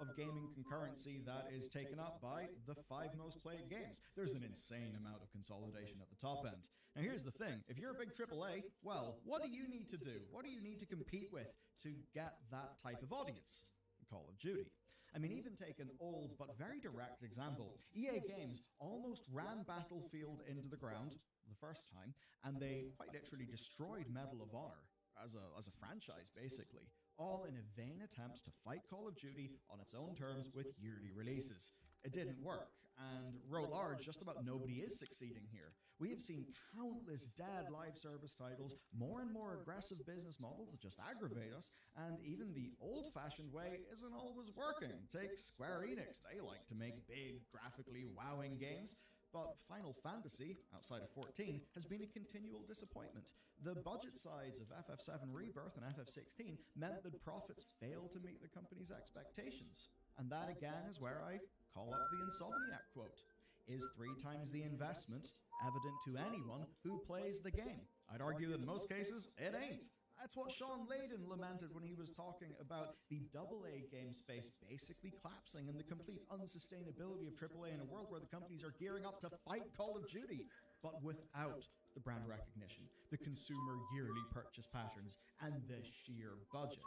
of gaming concurrency that is taken up by the 5 most played games. There's an insane amount of consolidation at the top end. Now here's the thing, if you're a big AAA, well, what do you need to do? What do you need to compete with to get that type of audience? Call of Duty. I mean, even take an old but very direct example. EA Games almost ran Battlefield into the ground the first time, and they quite literally destroyed Medal of Honor as a franchise, basically, all in a vain attempt to fight Call of Duty on its own terms with yearly releases. It didn't work, and writ large, just about nobody is succeeding here. We have seen countless dead live service titles, more and more aggressive business models that just aggravate us, and even the old-fashioned way isn't always working. Take Square Enix, they like to make big, graphically wowing games, but Final Fantasy, outside of 14, has been a continual disappointment. The budget sides of FF7 Rebirth and FF16 meant that profits failed to meet the company's expectations. And that again is where I call up the Insomniac quote. Is 3 times the investment evident to anyone who plays the game? I'd argue that in most cases, it ain't. That's what Sean Layden lamented when he was talking about the AA game space basically collapsing and the complete unsustainability of AAA in a world where the companies are gearing up to fight Call of Duty, but without the brand recognition, the consumer yearly purchase patterns, and the sheer budget.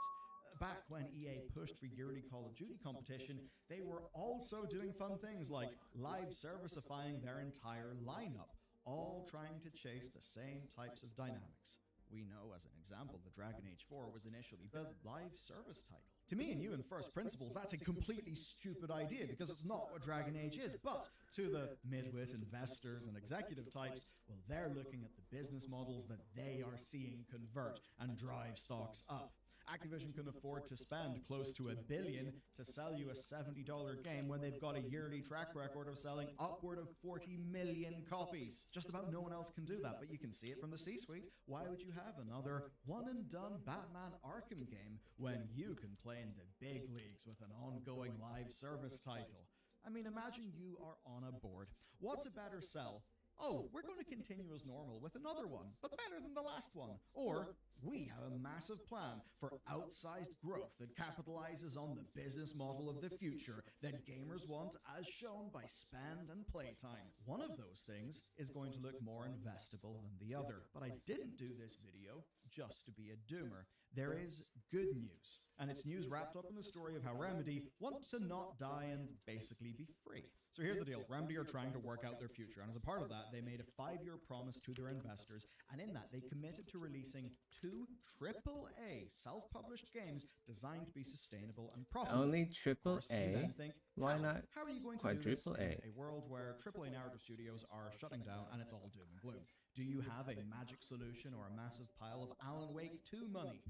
Back when EA pushed for yearly Call of Duty competition, they were also doing fun things like live servicifying their entire lineup, all trying to chase the same types of dynamics. We know, as an example, that Dragon Age 4 was initially a live service title. To me and you in first principles, that's a completely stupid idea because it's not what Dragon Age is. But to the midwit investors and executive types, well, they're looking at the business models that they are seeing convert and drive stocks up. Activision can afford to spend close to $1 billion to sell you a $70 game when they've got a yearly track record of selling upward of 40 million copies. Just about no one else can do that, but you can see it from the C-suite. Why would you have another one-and-done Batman Arkham game when you can play in the big leagues with an ongoing live service title? I mean, imagine you are on a board. What's a better sell? Oh, we're going to continue as normal with another one, but better than the last one. Or, we have a massive plan for outsized growth that capitalizes on the business model of the future that gamers want as shown by spend and playtime. One of those things is going to look more investable than the other. But I didn't do this video just to be a doomer. There is good news, and it's news wrapped up in the story of how Remedy want to not die and basically be free. So here's the deal. Remedy are trying to work out their future, and as a part of that, they made a 5-year promise to their investors, and in that, they committed to releasing 2 AAA self-published games designed to be sustainable and profitable.
Only
Of course, you
AAA?
then think,
Why not
how are you going to do this in
quadruple A?
a world where AAA narrative studios are shutting down and it's all doom and gloom? Do you have a magic solution or a massive pile of Alan Wake 2 money?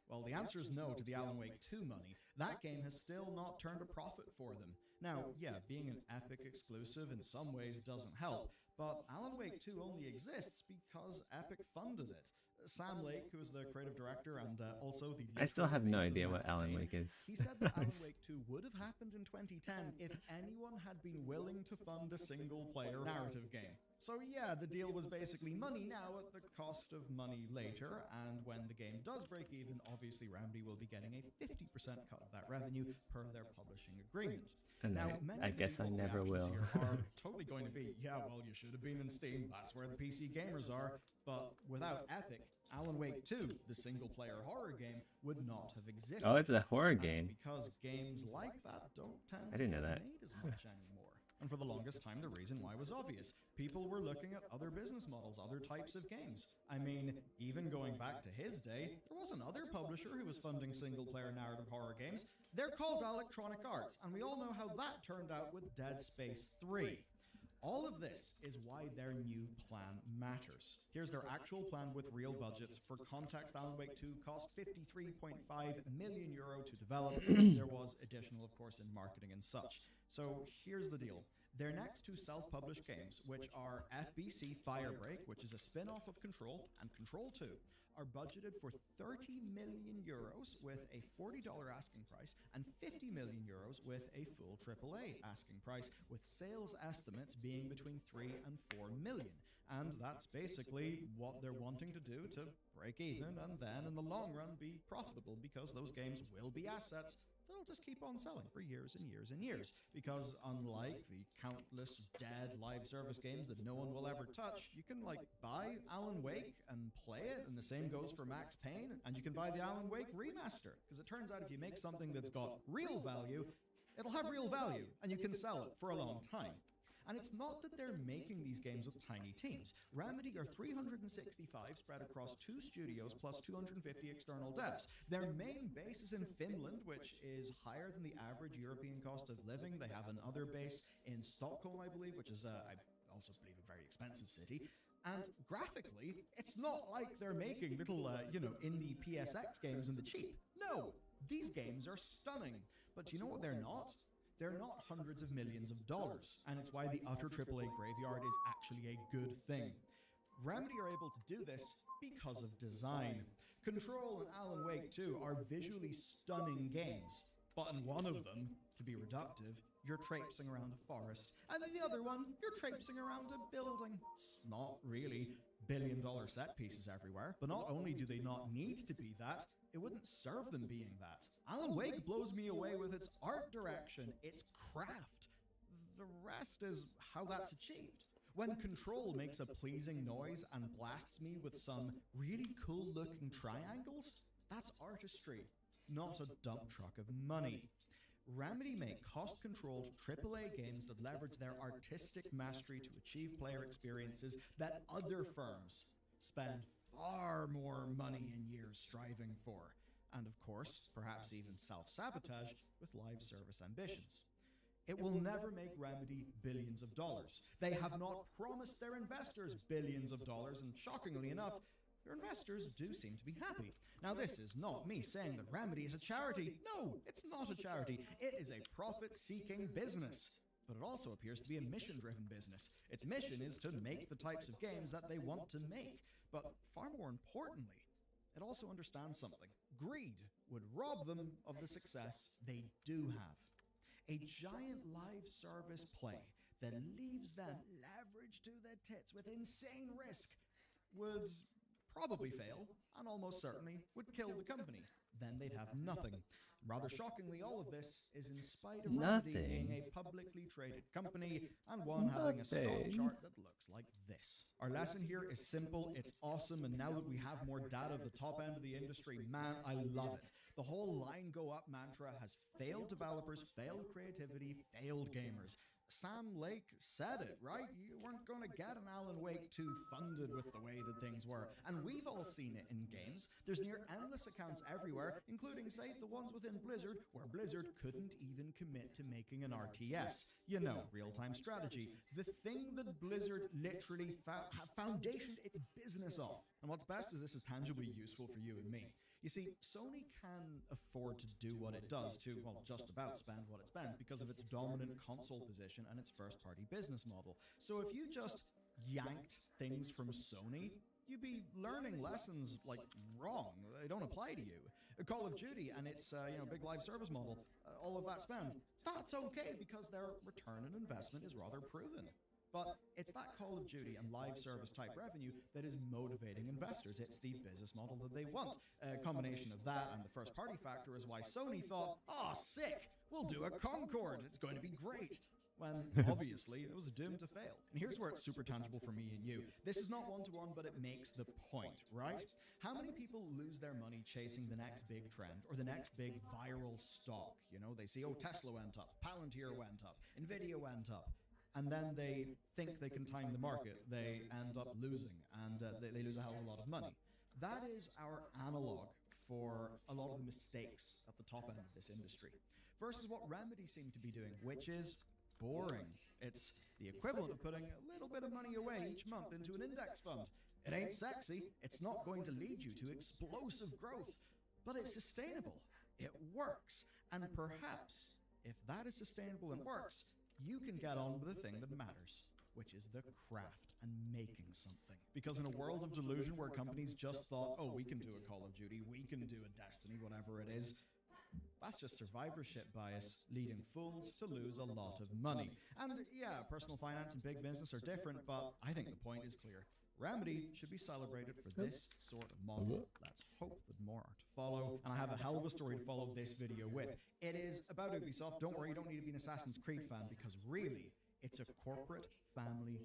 Well, the answer is no to the Alan Wake 2 money. That game has still not turned a profit for them. Now, yeah, being an Epic exclusive in some ways doesn't help, but Alan Wake 2 only exists because Epic funded it. Sam Lake, who is the creative director and also the...
I still have no
face of
idea
Max
what Alan
Payne,
Wake is.
He said that Alan Wake 2 would have happened in 2010 if anyone had been willing to fund a single-player narrative game. So yeah, the deal was basically money now at the cost of money later, and when the game does break even, obviously Remedy will be getting a 50% cut of that revenue per their publishing agreement.
And
Now,
I guess I never will.
are totally going to be, yeah, well, you should have been in Steam, that's where the PC gamers are, but without Epic, Alan Wake 2, the single-player horror game, would not have existed.
Oh, it's a horror
That's
game.
because games like that don't tend
I didn't
to
know
get
that.
made as much anymore. And for the longest time, the reason why was obvious. People were looking at other business models, other types of games. I mean, even going back to his day, there was another publisher who was funding single-player narrative horror games. They're called Electronic Arts, and we all know how that turned out with Dead Space 3. All of this is why their new plan matters. Here's their actual plan with real budgets. For context, Alan Wake 2 cost €53.5 million to develop. There was additional, of course, in marketing and such. So here's the deal. Their next 2 self-published games, which are FBC Firebreak, which is a spin-off of Control, and Control 2, are budgeted for €30 million with a $40 asking price and €50 million with a full AAA asking price, with sales estimates being between 3 and 4 million. And that's basically what they're wanting to do to break even and then in the long run be profitable, because those games will be assets that'll just keep on selling for years and years and years. Because unlike the countless dead live service games that no one will ever touch, you can buy Alan Wake and play it, and the same goes for Max Payne, and you can buy the Alan Wake remaster. Because it turns out if you make something that's got real value, it'll have real value, and you can sell it for a long time. And it's not that they're making these games with tiny teams. Remedy are 365 spread across 2 studios plus 250 external devs. Their main base is in Finland, which is higher than the average European cost of living. They have another base in Stockholm, I believe, which is, I also believe, a very expensive city. And graphically, it's not like they're making little, indie PSX games in the cheap. No, these games are stunning. But you know what they're not? They're not hundreds of millions of dollars, and it's why the utter AAA graveyard is actually a good thing. Remedy are able to do this because of design. Control and Alan Wake 2 are visually stunning games, but in one of them, to be reductive, you're traipsing around a forest, and in the other one, you're traipsing around a building. It's not really billion-dollar set pieces everywhere, but not only do they not need to be that, it wouldn't serve them being that. Alan Wake blows me away with its art direction, its craft. The rest is how that's achieved. When Control makes a pleasing noise and blasts me with some really cool-looking triangles, that's artistry, not a dump truck of money. Remedy make cost-controlled AAA games that leverage their artistic mastery to achieve player experiences that other firms spend far more money and years striving for. And of course, perhaps even self-sabotage with live service ambitions. It will never make Remedy billions of dollars. They have not promised their investors billions of dollars, and shockingly enough, their investors do seem to be happy. Now, this is not me saying that Remedy is a charity. No, it's not a charity. It is a profit-seeking business. But it also appears to be a mission-driven business. Its mission is to make the types of games that they want to make. But far more importantly, it also understands something. Greed would rob them of the success they do have. A giant live service play that leaves them leveraged to their tits with insane risk would probably fail, and almost certainly would kill the company. Then they'd have nothing. Rather shockingly, all of this is in spite of Remedy being a publicly traded company and one having a stock chart that looks like this. Our lesson here is simple, it's awesome, and now that we have more data at the top end of the industry, man, I love it. The whole line go up mantra has failed developers, failed creativity, failed gamers. Sam Lake said it, right? You weren't going to get an Alan Wake 2 funded with the way that things were. And we've all seen it in games. There's near endless accounts everywhere, including, say, the ones within Blizzard, where Blizzard couldn't even commit to making an RTS. You know, real-time strategy. The thing that Blizzard literally foundationed its business off. And what's best is this is tangibly useful for you and me. You see, Sony can afford to do what it does to, well, just about spend what it spends because of its dominant console position and its first-party business model. So if you just yanked things from Sony, you'd be learning lessons, like, wrong. They don't apply to you. Call of Duty and its, big live service model, all of that spend, that's okay because their return on investment is rather proven. But it's that Call of Duty and live service type revenue that is motivating investors. It's the business model that they want. A combination of that and the first party factor is why Sony thought, oh, sick, we'll do a Concord. It's going to be great. When obviously it was doomed to fail. And here's where it's super tangible for me and you. This is not one-to-one, but it makes the point, right? How many people lose their money chasing the next big trend or the next big viral stock? You know, they see, oh, Tesla went up, Palantir went up, Nvidia went up. And then they think they can time the market. They end up losing, and they lose a hell of a lot of money. That is our analog for a lot of the mistakes at the top end of this industry. Versus what Remedy seem to be doing, which is boring. It's the equivalent of putting a little bit of money away each month into an index fund. It ain't sexy. It's not going to lead you to explosive growth, but it's sustainable. It works. And perhaps, if that is sustainable and works, you can get on with the thing that matters, which is the craft and making something. Because in a world of delusion where companies just thought, oh, we can do a Call of Duty, we can do a Destiny, whatever it is, that's just survivorship bias, leading fools to lose a lot of money. And yeah, personal finance and big business are different, but I think the point is clear. Remedy should be celebrated for this sort of model. Let's hope that more are to follow. And I have a hell of a story to follow this video with. It is about Ubisoft. Don't worry, you don't need to be an Assassin's Creed fan because really, it's a corporate family.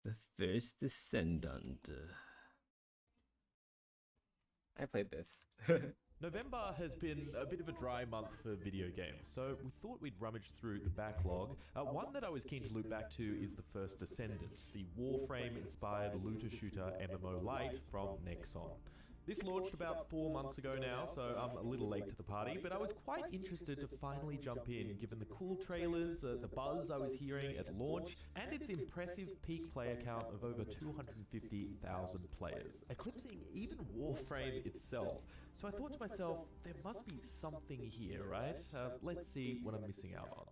The First Descendant. I played this.
November has been a bit of a dry month for video games, so we thought we'd rummage through the backlog. One that I was keen to loop back to is The First Descendant, the Warframe-inspired looter-shooter MMO Lite from Nexon. This launched about 4 months ago now, so I'm a little late to the party, but I was quite interested to finally jump in, given the cool trailers, the buzz I was hearing at launch, and its impressive peak player count of over 250,000 players, eclipsing even Warframe itself. So I thought to myself, there must be something here, right? Let's see what I'm missing out on.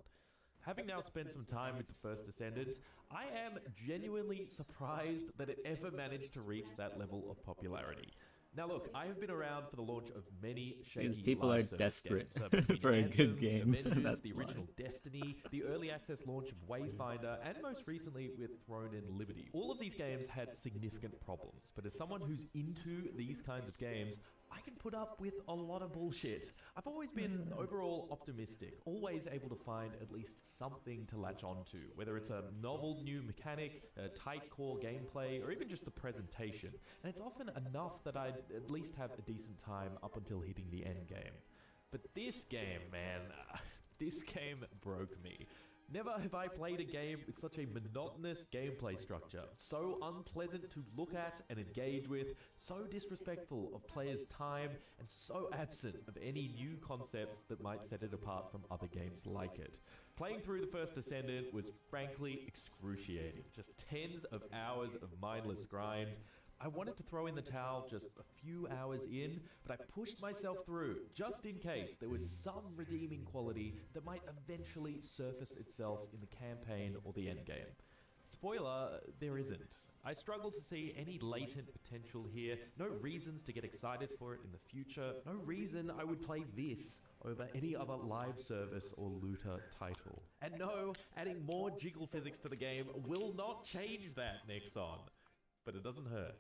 Having now spent some time with The First Descendant, I am genuinely surprised that it ever managed to reach that level of popularity. Now look, I have been around for the launch of many shaky
people are
live service
desperate
games,
for a
Anthem,
good game.
Avengers,
That's
the
why.
original Destiny, the early access launch of Wayfinder, and most recently with Throne in Liberty. All of these games had significant problems, but as someone who's into these kinds of games, I can put up with a lot of bullshit. I've always been overall optimistic, always able to find at least something to latch onto, whether it's a novel new mechanic, a tight core gameplay, or even just the presentation. And it's often enough that I'd at least have a decent time up until hitting the end game. But this game, man, this game broke me. Never have I played a game with such a monotonous gameplay structure, so unpleasant to look at and engage with, so disrespectful of players' time, and so absent of any new concepts that might set it apart from other games like it. Playing through the first Descendant was frankly excruciating, just tens of hours of mindless grind. I wanted to throw in the towel just a few hours in, but I pushed myself through just in case there was some redeeming quality that might eventually surface itself in the campaign or the endgame. Spoiler, there isn't. I struggle to see any latent potential here, no reasons to get excited for it in the future, no reason I would play this over any other live service or looter title. And no, adding more jiggle physics to the game will not change that, Nexon. But it doesn't hurt.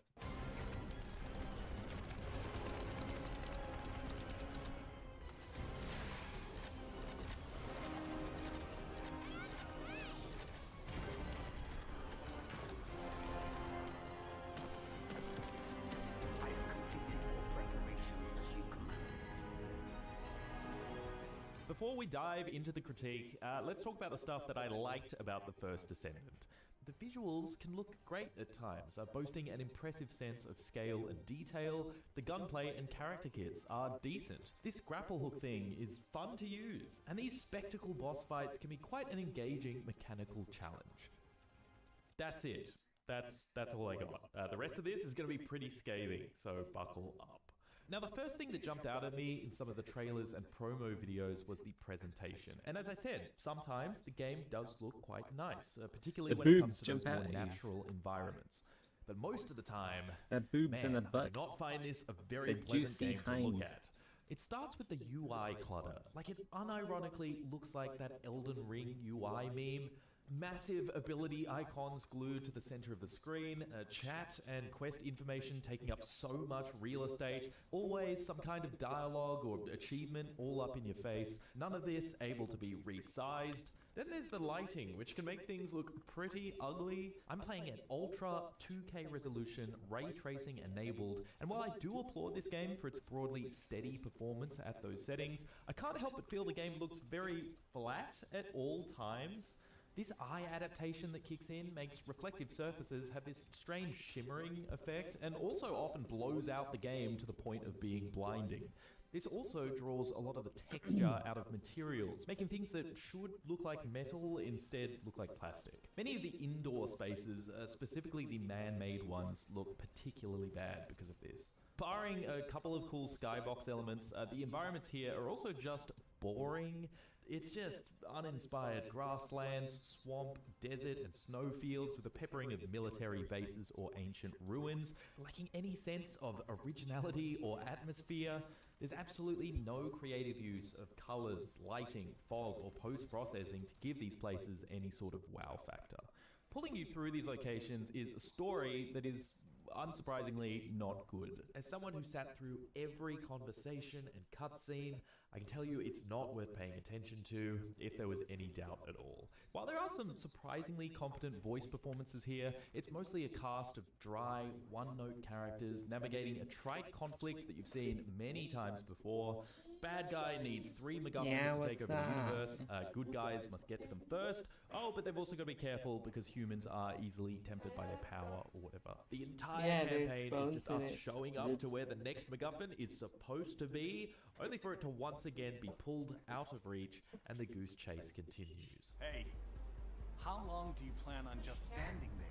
Before we dive into the critique, let's talk about the stuff that I liked about the first Descendant. The visuals can look great at times, boasting an impressive sense of scale and detail. The gunplay and character kits are decent. This grapple hook thing is fun to use, and these spectacle boss fights can be quite an engaging mechanical challenge. That's it. That's all I got. The rest of this is going to be pretty scathing, so buckle up. Now, the first thing that jumped out at me in some of the trailers and promo videos was the presentation. And as I said, sometimes the game does look quite nice, particularly when it comes to those more natural environments. But most of the time, man, I do not find this a very pleasant game to look at. It starts with the UI clutter. Like, it unironically looks like that Elden Ring UI meme. Massive ability icons glued to the center of the screen, chat and quest information taking up so much real estate, always some kind of dialogue or achievement all up in your face, none of this able to be resized. Then there's the lighting, which can make things look pretty ugly. I'm playing at ultra 2K resolution, ray tracing enabled, and while I do applaud this game for its broadly steady performance at those settings, I can't help but feel the game looks very flat at all times. This eye adaptation that kicks in makes reflective surfaces have this strange shimmering effect and also often blows out the game to the point of being blinding. This also draws a lot of the texture out of materials, making things that should look like metal instead look like plastic. Many of the indoor spaces, specifically the man-made ones, look particularly bad because of this. Barring a couple of cool skybox elements, the environments here are also just boring. It's just uninspired grasslands, swamp, desert, and snowfields with a peppering of military bases or ancient ruins, lacking any sense of originality or atmosphere. There's absolutely no creative use of colors, lighting, fog, or post-processing to give these places any sort of wow factor. Pulling you through these locations is a story that is unsurprisingly not good. As someone who sat through every conversation and cutscene, I can tell you it's not worth paying attention to if there was any doubt at all. While there are some surprisingly competent voice performances here, it's mostly a cast of dry, one-note characters navigating a trite conflict that you've seen many times before. Bad guy needs 3 MacGuffins to take over the universe. Good guys must get to them first. Oh, but they've also got to be careful because humans are easily tempted by their power or whatever. The entire campaign is just us showing up to where the next MacGuffin is supposed to be, only for it to once again be pulled out of reach, and the goose chase continues.
Hey, how long do you plan on just standing there?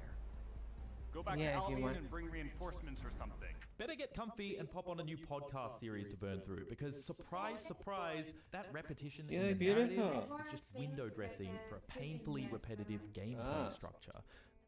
Go back to Albion and bring reinforcements or something.
Better get comfy and pop on a new podcast series to burn through, because surprise, surprise, that repetition in the narrative is just window dressing for a painfully repetitive gameplay structure.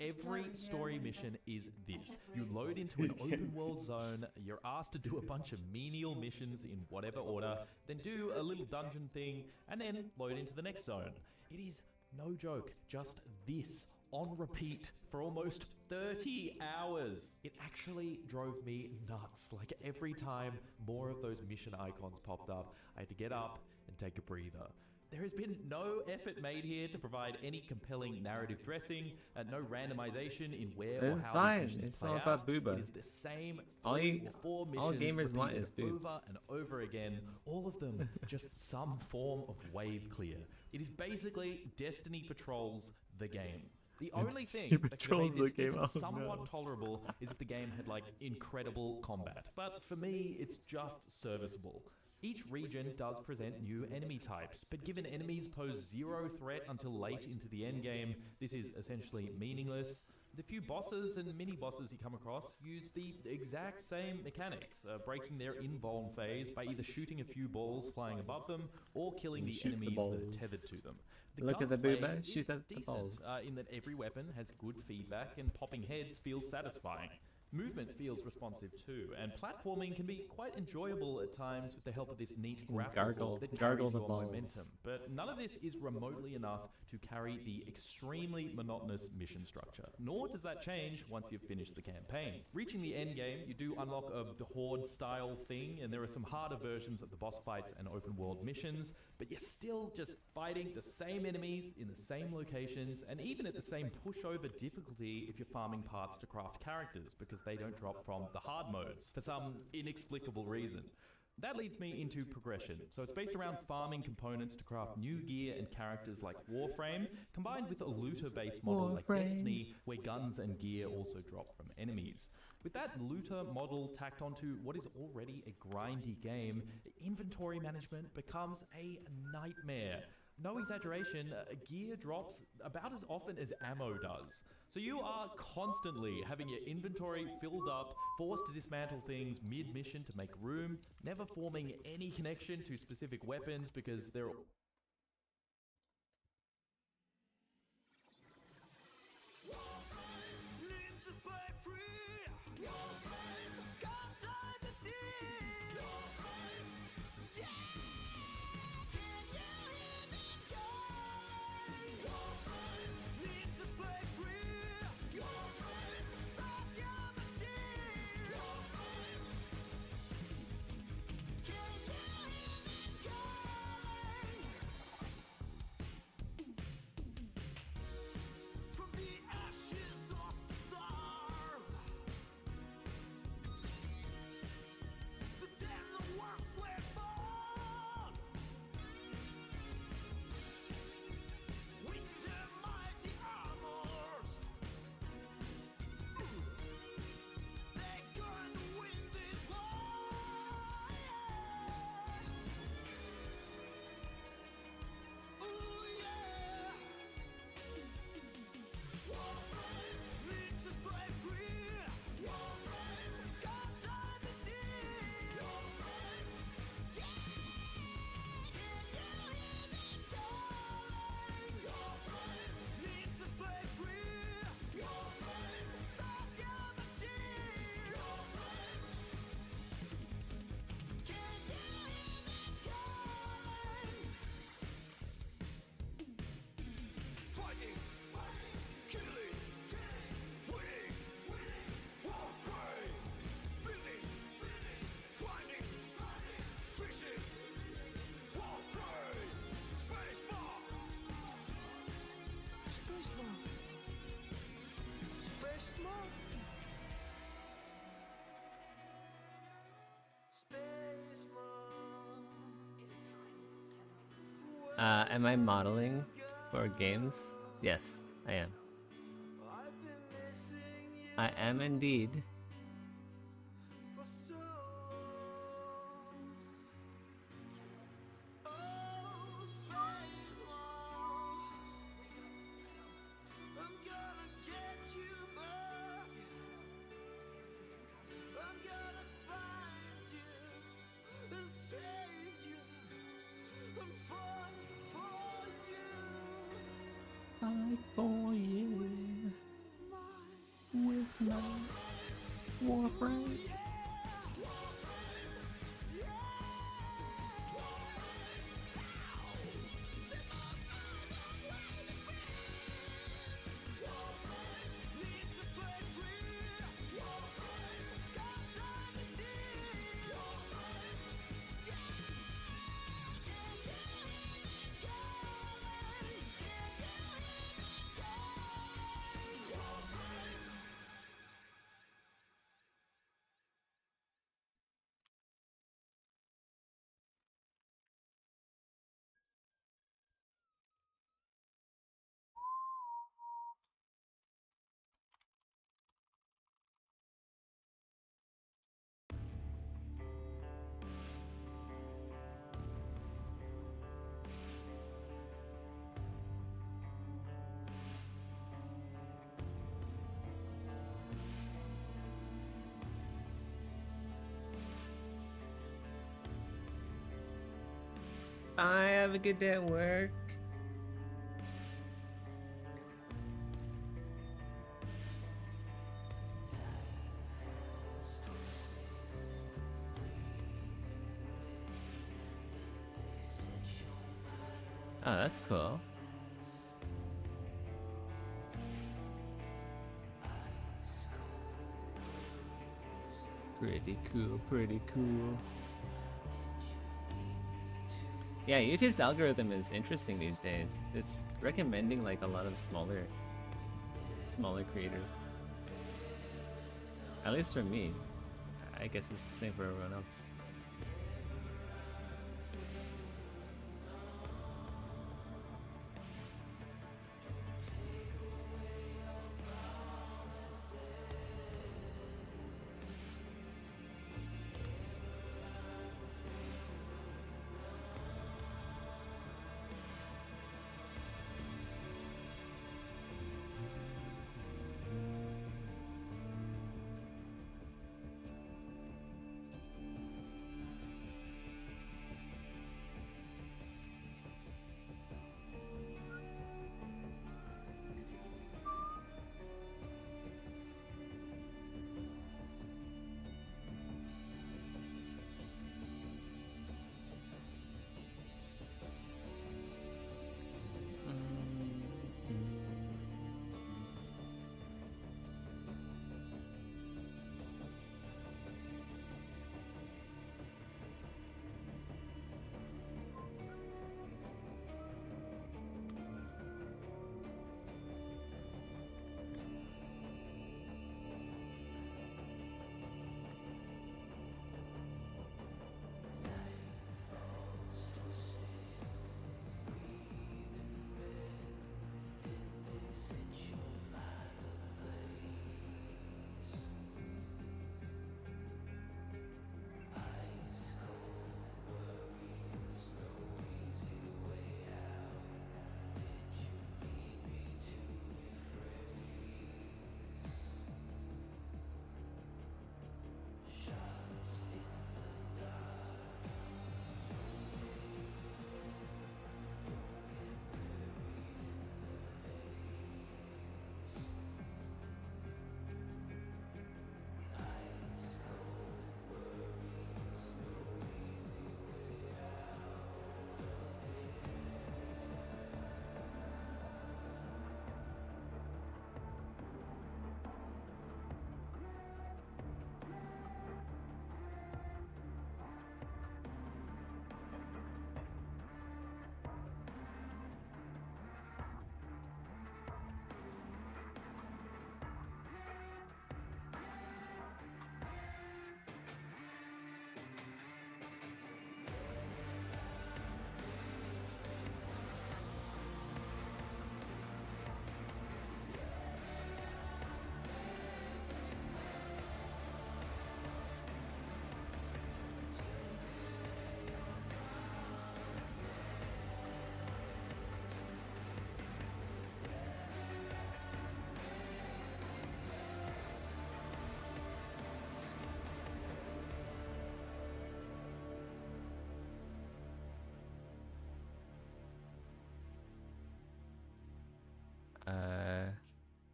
Every story mission is this. You load into an open world zone, you're asked to do a bunch of menial missions in whatever order, then do a little dungeon thing, and then load into the next zone. It is no joke, just this on repeat for almost 30 hours. It actually drove me nuts. Like, every time more of those mission icons popped up, I had to get up and take a breather. There has been no effort made here to provide any compelling narrative dressing, no randomization in where or how
fine.
these missions
It's
play
all
out.
about booba.
It is the same
All
3 or 4 missions
all gamers want
repeated
is boob.
over and over again, all of them just some form of wave clear. It is basically Destiny Patrols the game. The only thing that could have
Patrols
made this
the game,
even
oh
somewhat
no.
tolerable is if the game had like incredible combat. But for me, it's just serviceable. Each region does present new enemy types, but given enemies pose 0 threat until late into the endgame, this is essentially meaningless. The few bosses and mini-bosses you come across use the exact same mechanics, breaking their invuln phase by either shooting a few balls flying above them or killing the
Shoot the
enemies that
balls.
are tethered to them.
Look at the
gunplay
booba,
is
shoot at the
decent,
balls.
in that every weapon has good feedback and popping heads feels satisfying. Movement feels responsive too, and platforming can be quite enjoyable at times with the help of this neat grapple hook that
gargle
carries
the
you on
balls.
momentum. But none of this is remotely enough to carry the extremely monotonous mission structure. Nor does that change once you've finished the campaign. Reaching the end game, you do unlock the Horde-style thing, and there are some harder versions of the boss fights and open-world missions, but you're still just fighting the same enemies in the same locations, and even at the same pushover difficulty if you're farming parts to craft characters, because they don't drop from the hard modes for some inexplicable reason. That leads me into progression. So it's based around farming components to craft new gear and characters like Warframe, combined with a looter-based model like Destiny, where guns and gear also drop from enemies. With that looter model tacked onto what is already a grindy game, inventory management becomes a nightmare. No exaggeration, gear drops about as often as ammo does. So you are constantly having your inventory filled up, forced to dismantle things mid-mission to make room, never forming any connection to specific weapons because they're...
Am I modeling for games? Yes, I am. I am indeed. Fight for you with my Warframe. Bye, have a good day at work. Oh, that's cool. Pretty cool, pretty cool. Yeah, YouTube's algorithm is interesting these days. It's recommending like a lot of smaller creators. At least for me. I guess it's the same for everyone else.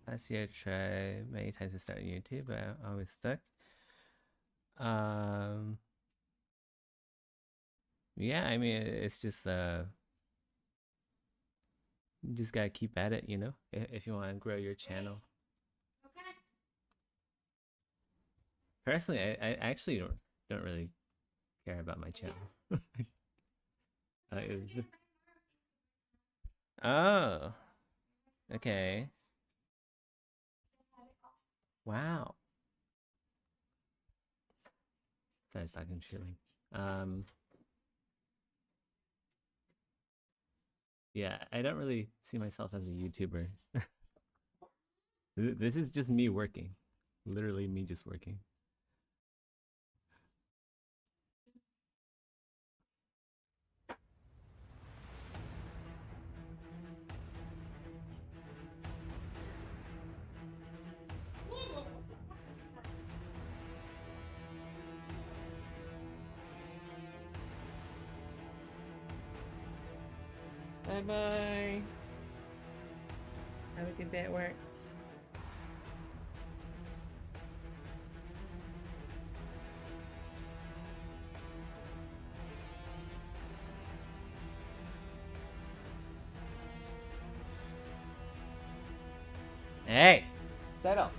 Last year I tried many times to start YouTube, but I'm always stuck. Yeah, I mean, it's just you just gotta keep at it, you know, if you want to grow your channel. Okay. Personally, I actually don't really care about my channel. Oh, okay. Wow. Sorry, I was talking shilling. Yeah, I don't really see myself as a YouTuber. This is just me working. Literally me just working. Bye bye. Have a good day at work. Hey, settle.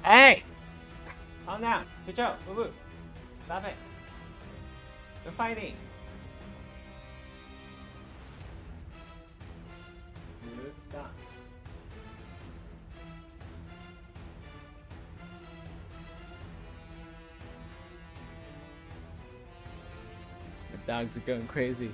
Hey! Calm down. Good job. Boo-boo. Stop it. You're fighting. Stop. The dogs are going crazy.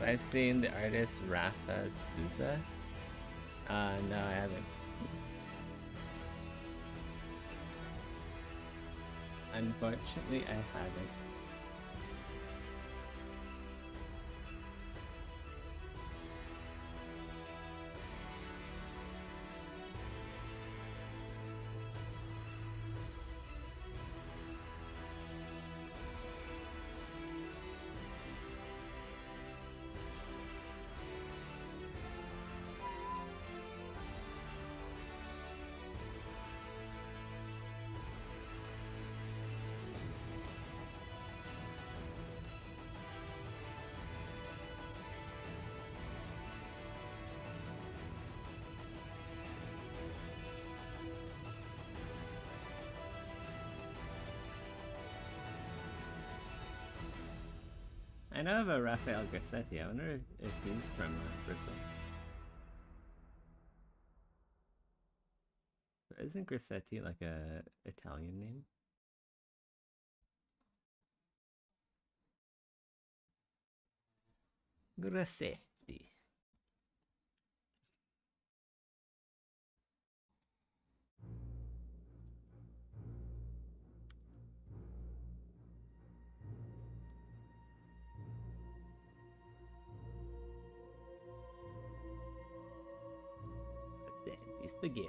Have I seen the artist Rafa Souza? No, I haven't. Unfortunately, I haven't. I know of a Rafael Grassetti. I wonder if he's from Brazil. But isn't Grassetti like a Italian name? Grassetti. Spaghetti.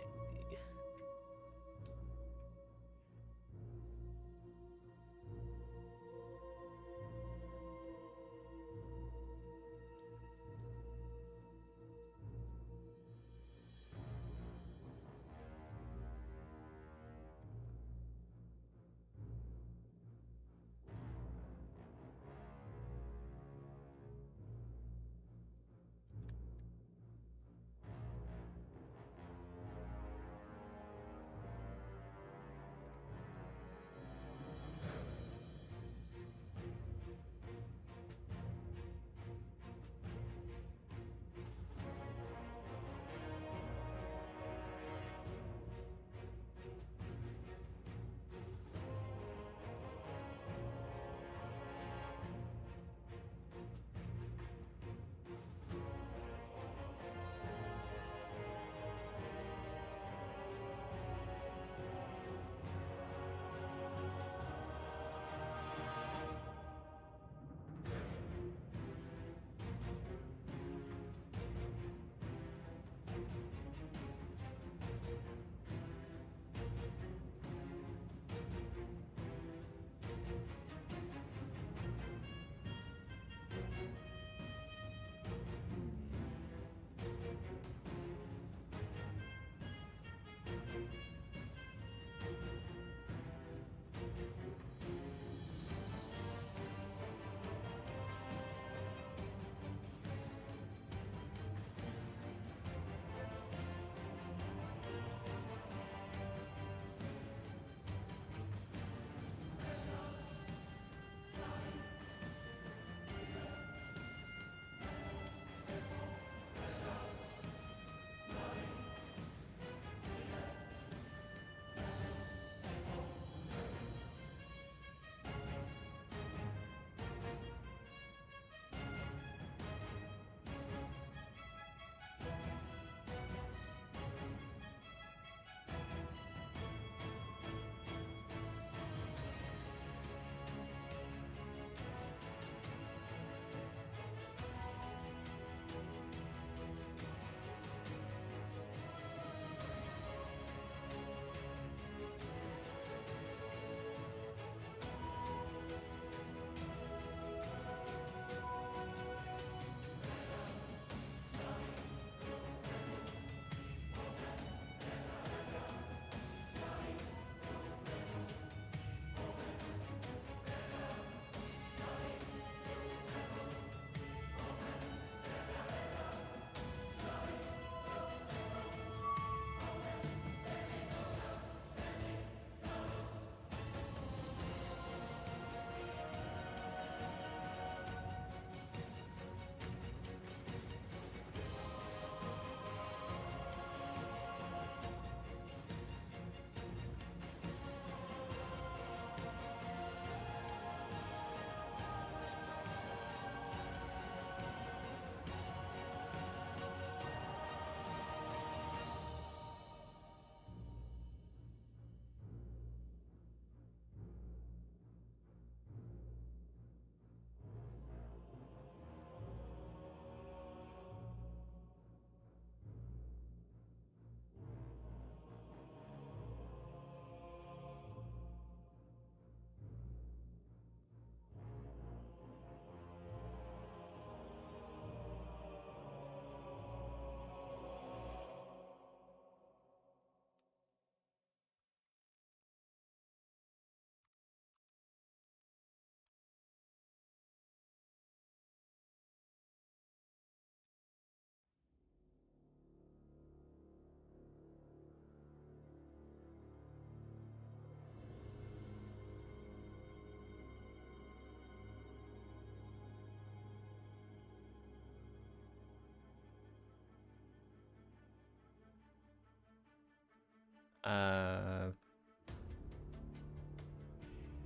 Do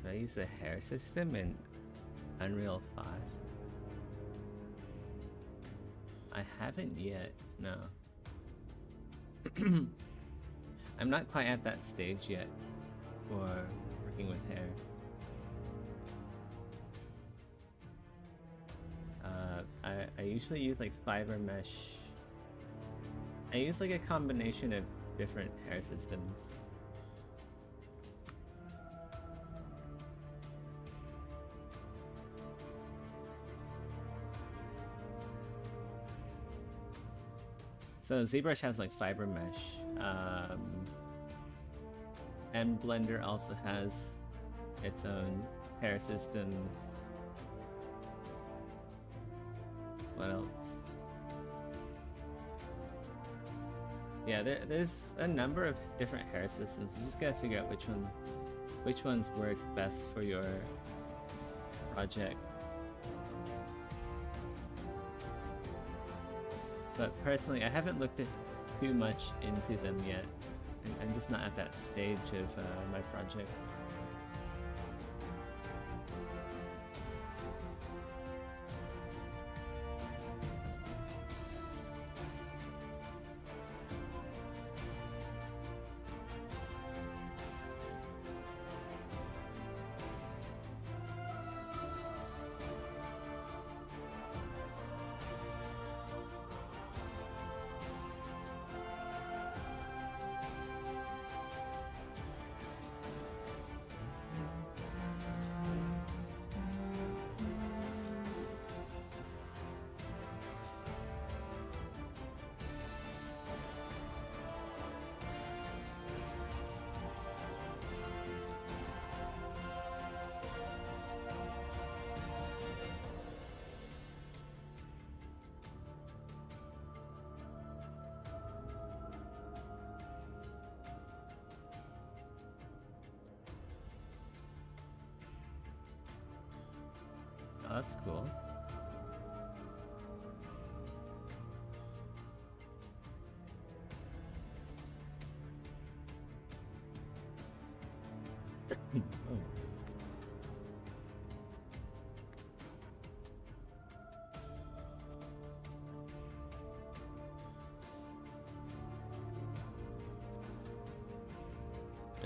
I use the hair system in Unreal 5? I haven't yet, no. I'm not quite at that stage yet for working with hair. I usually use like fiber mesh. I use like a combination of different hair systems. So ZBrush has like fiber mesh, and Blender also has its own hair systems. What else? Yeah, there's a number of different hair systems. You just gotta figure out which ones work best for your project. But personally, I haven't looked too much into them yet. I'm just not at that stage of my project. Oh, that's cool. Oh.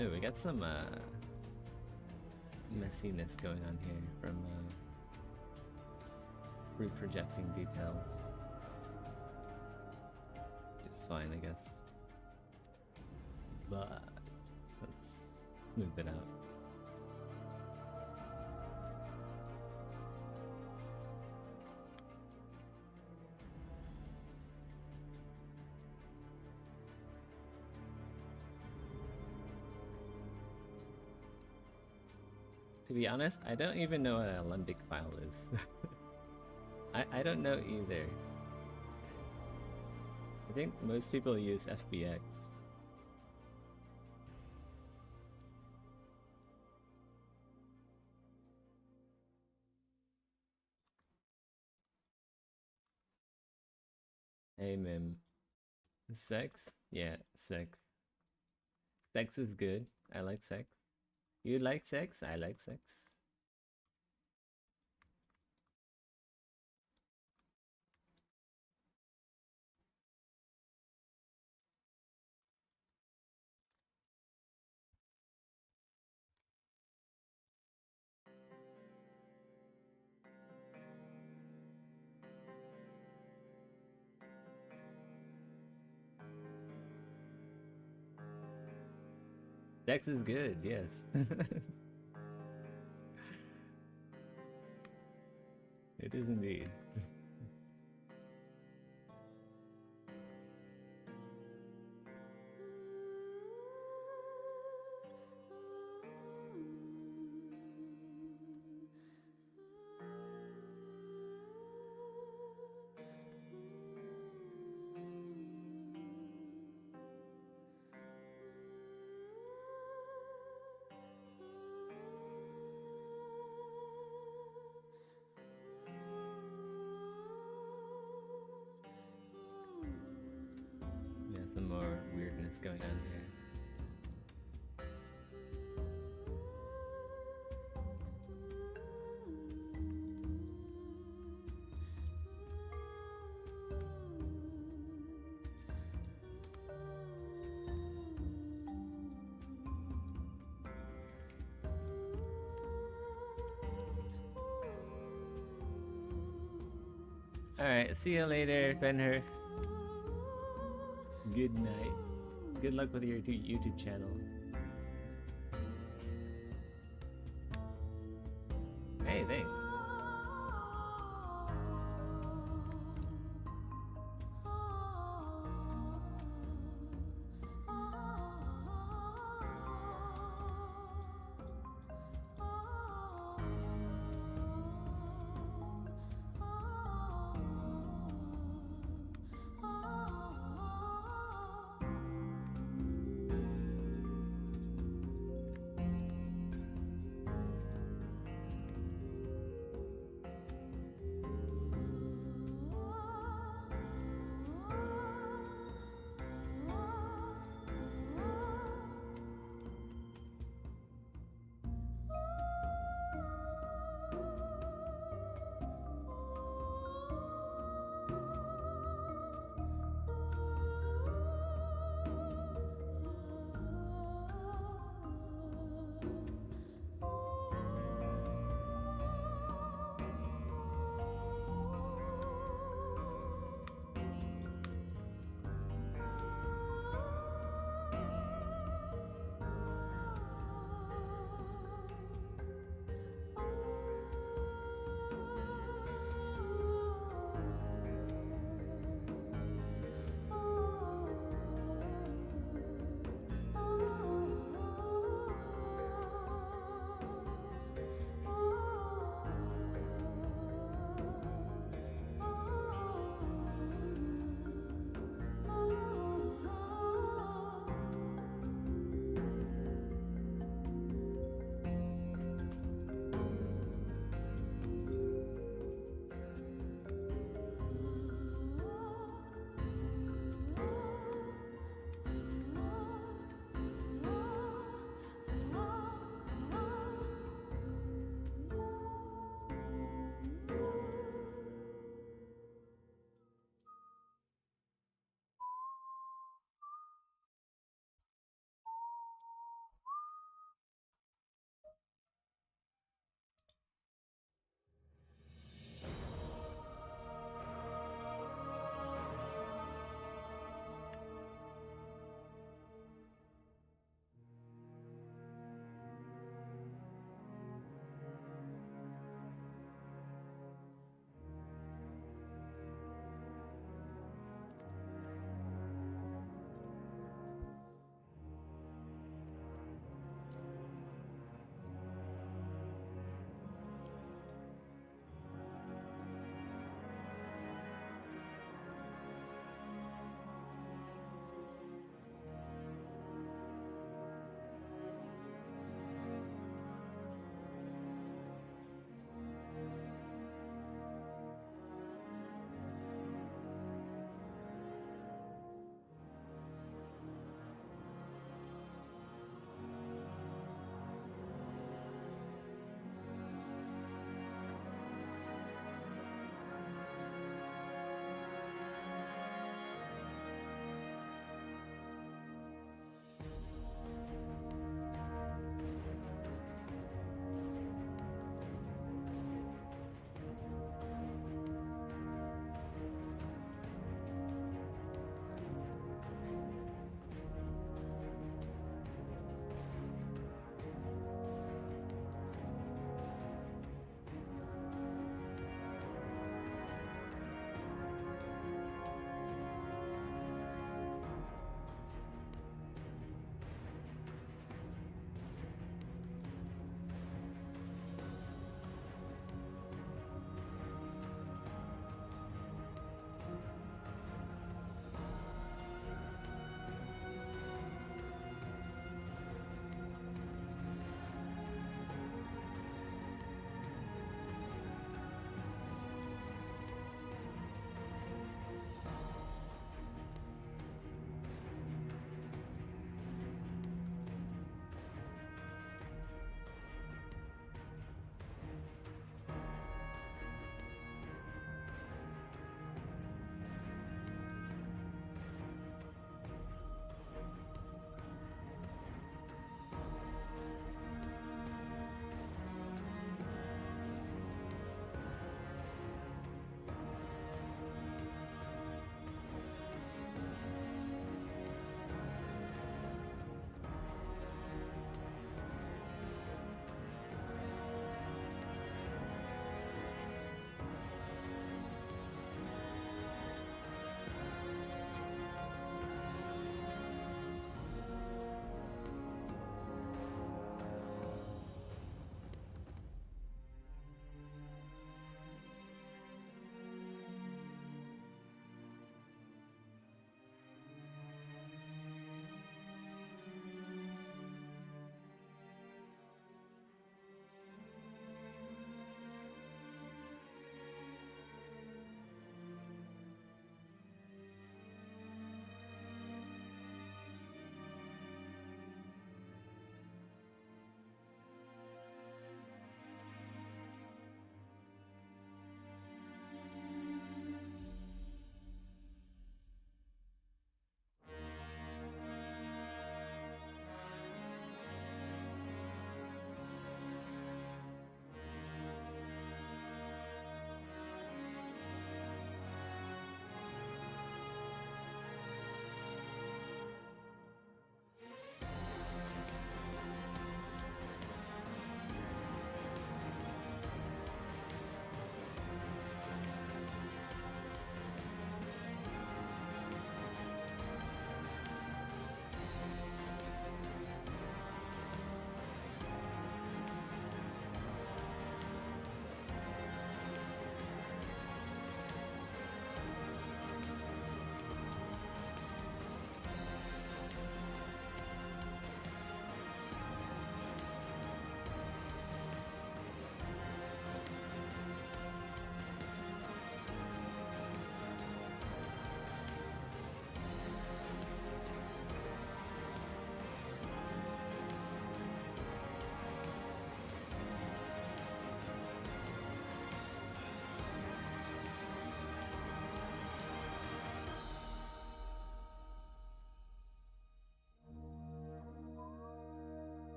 Ooh, we got some messiness going on here from reprojecting details. Which is fine, I guess. But let's smooth it out. To be honest, I don't even know what an Alembic file is. I don't know either. I think most people use FBX. Hey Mim. Sex? Yeah, sex. Sex is good. I like sex. You like sex? I like sex. Sex is good, yes. It is indeed. Some more weirdness going on here. Alright, see you later, Benher. Good night. Good luck with your YouTube channel. Hey, thanks.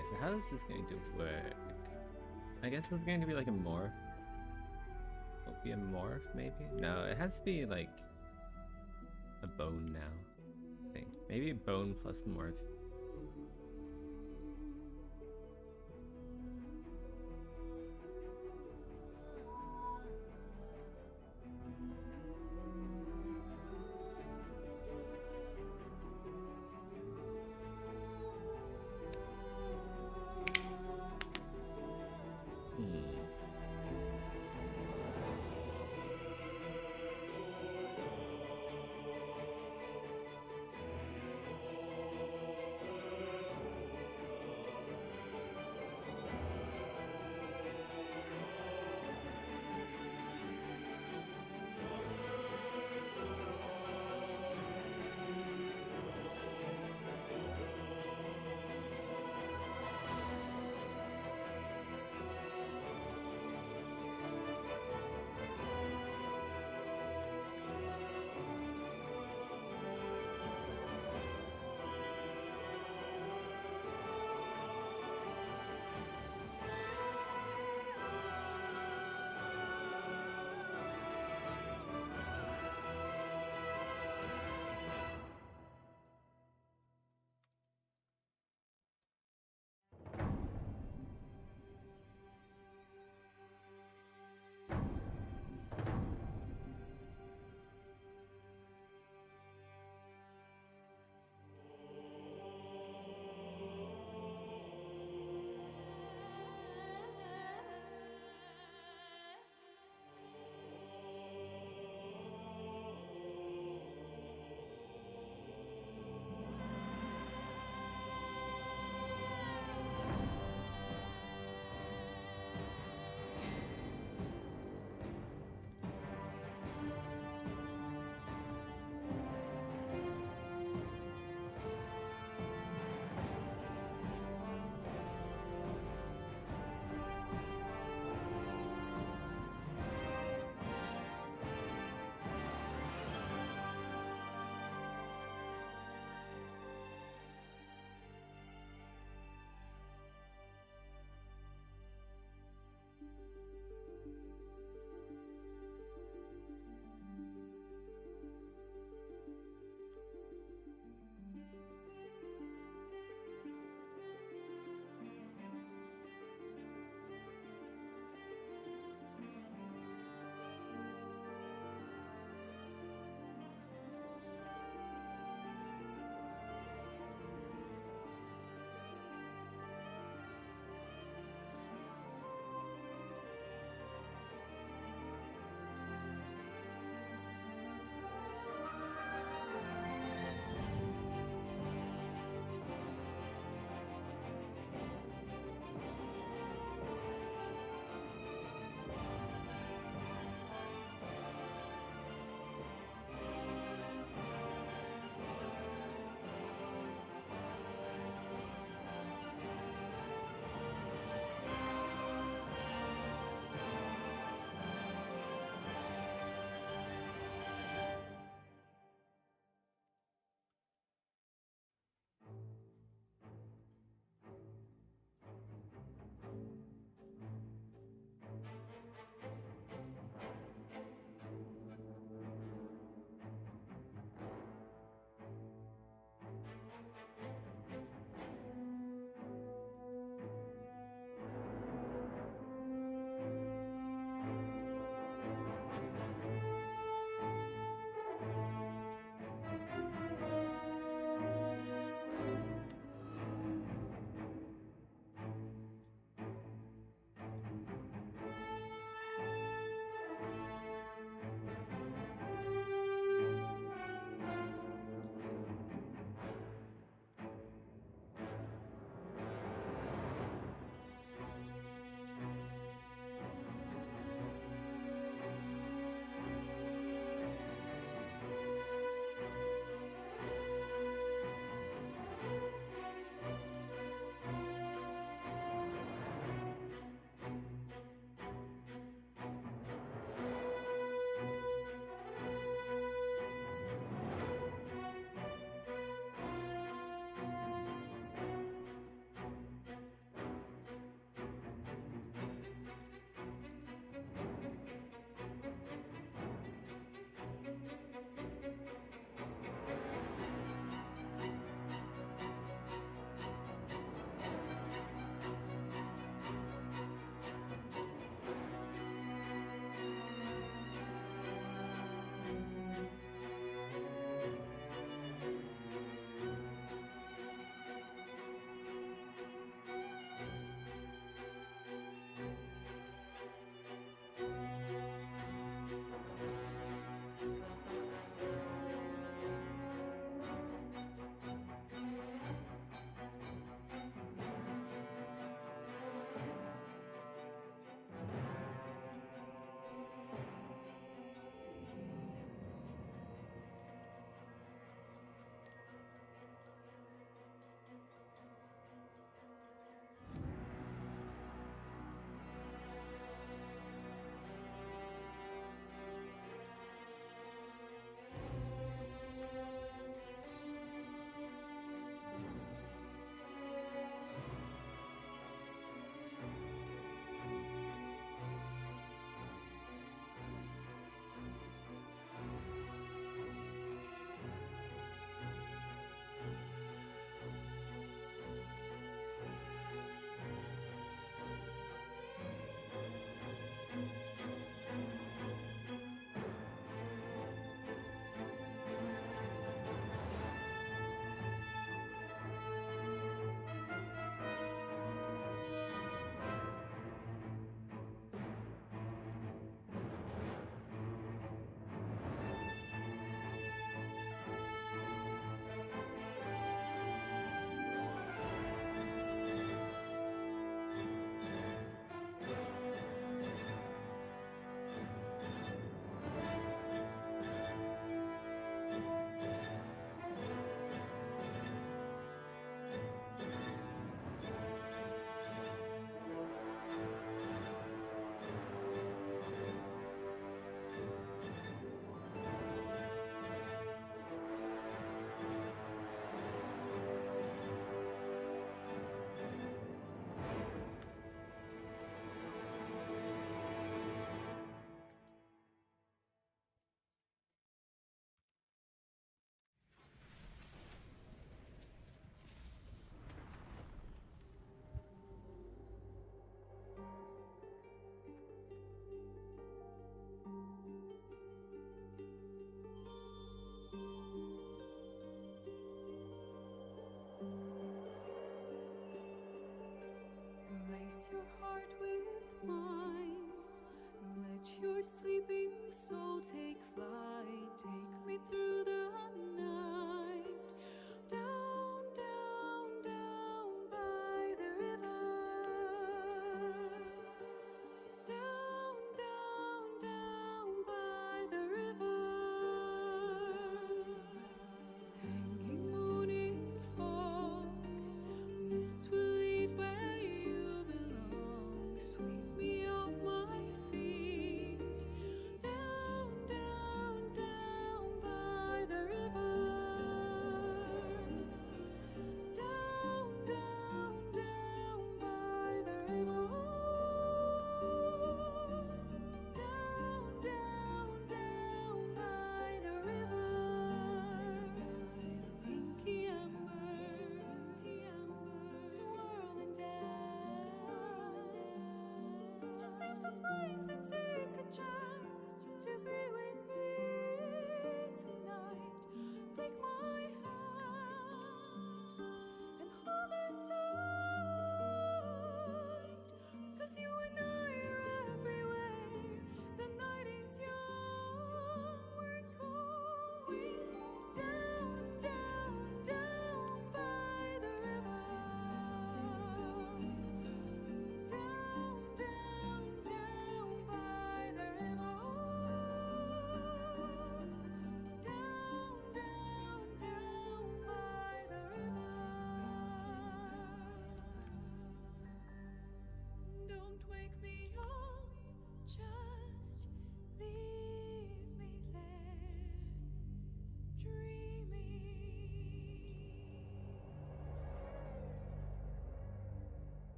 Okay, so how is this going to work? I guess it's going to be like a morph. Will it be a morph, maybe? No, it has to be like a bone now, I think. Maybe bone plus morph.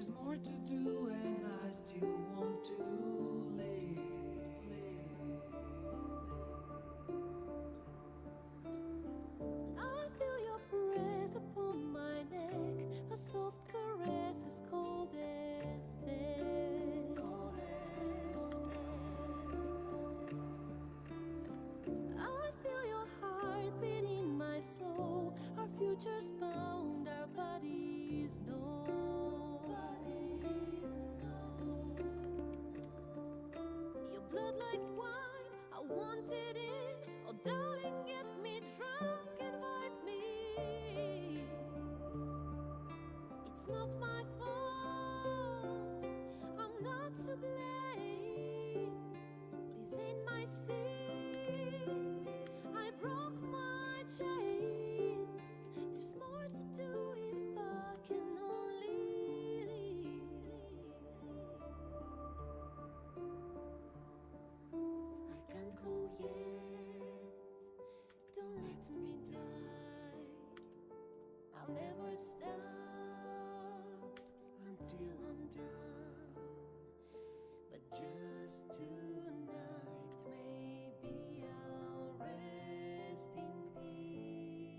There's more to do and I still want to live.
I feel your breath upon my neck, a soft caress as cold as death. I feel your heart beat in my soul, our futures bound, our bodies know. Your blood like wine, I want it in. Oh darling, get me drunk, invite me. It's not my fault, I'm not to blame. These ain't my sins, I broke my chains. There's more to do if I can only leave. I can't go yet, don't let me die. I'll never stop until I'm done. But just tonight, maybe I'll rest in peace.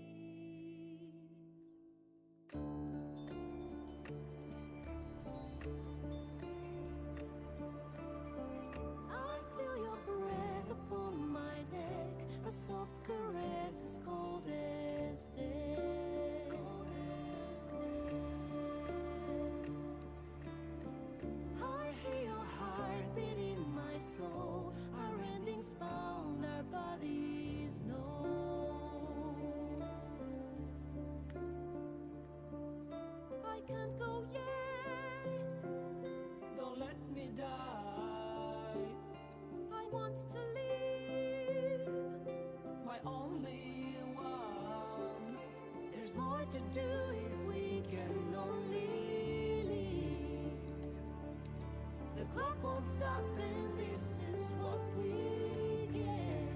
I feel your breath upon my neck, a soft caress as cold as death. I hear your heart beat in my soul, our endings bound, our bodies know. I can't go yet,
Don't let me die,
I want to live.
my only one.
There's more to do if we can only leave. The clock won't stop and this is what we get.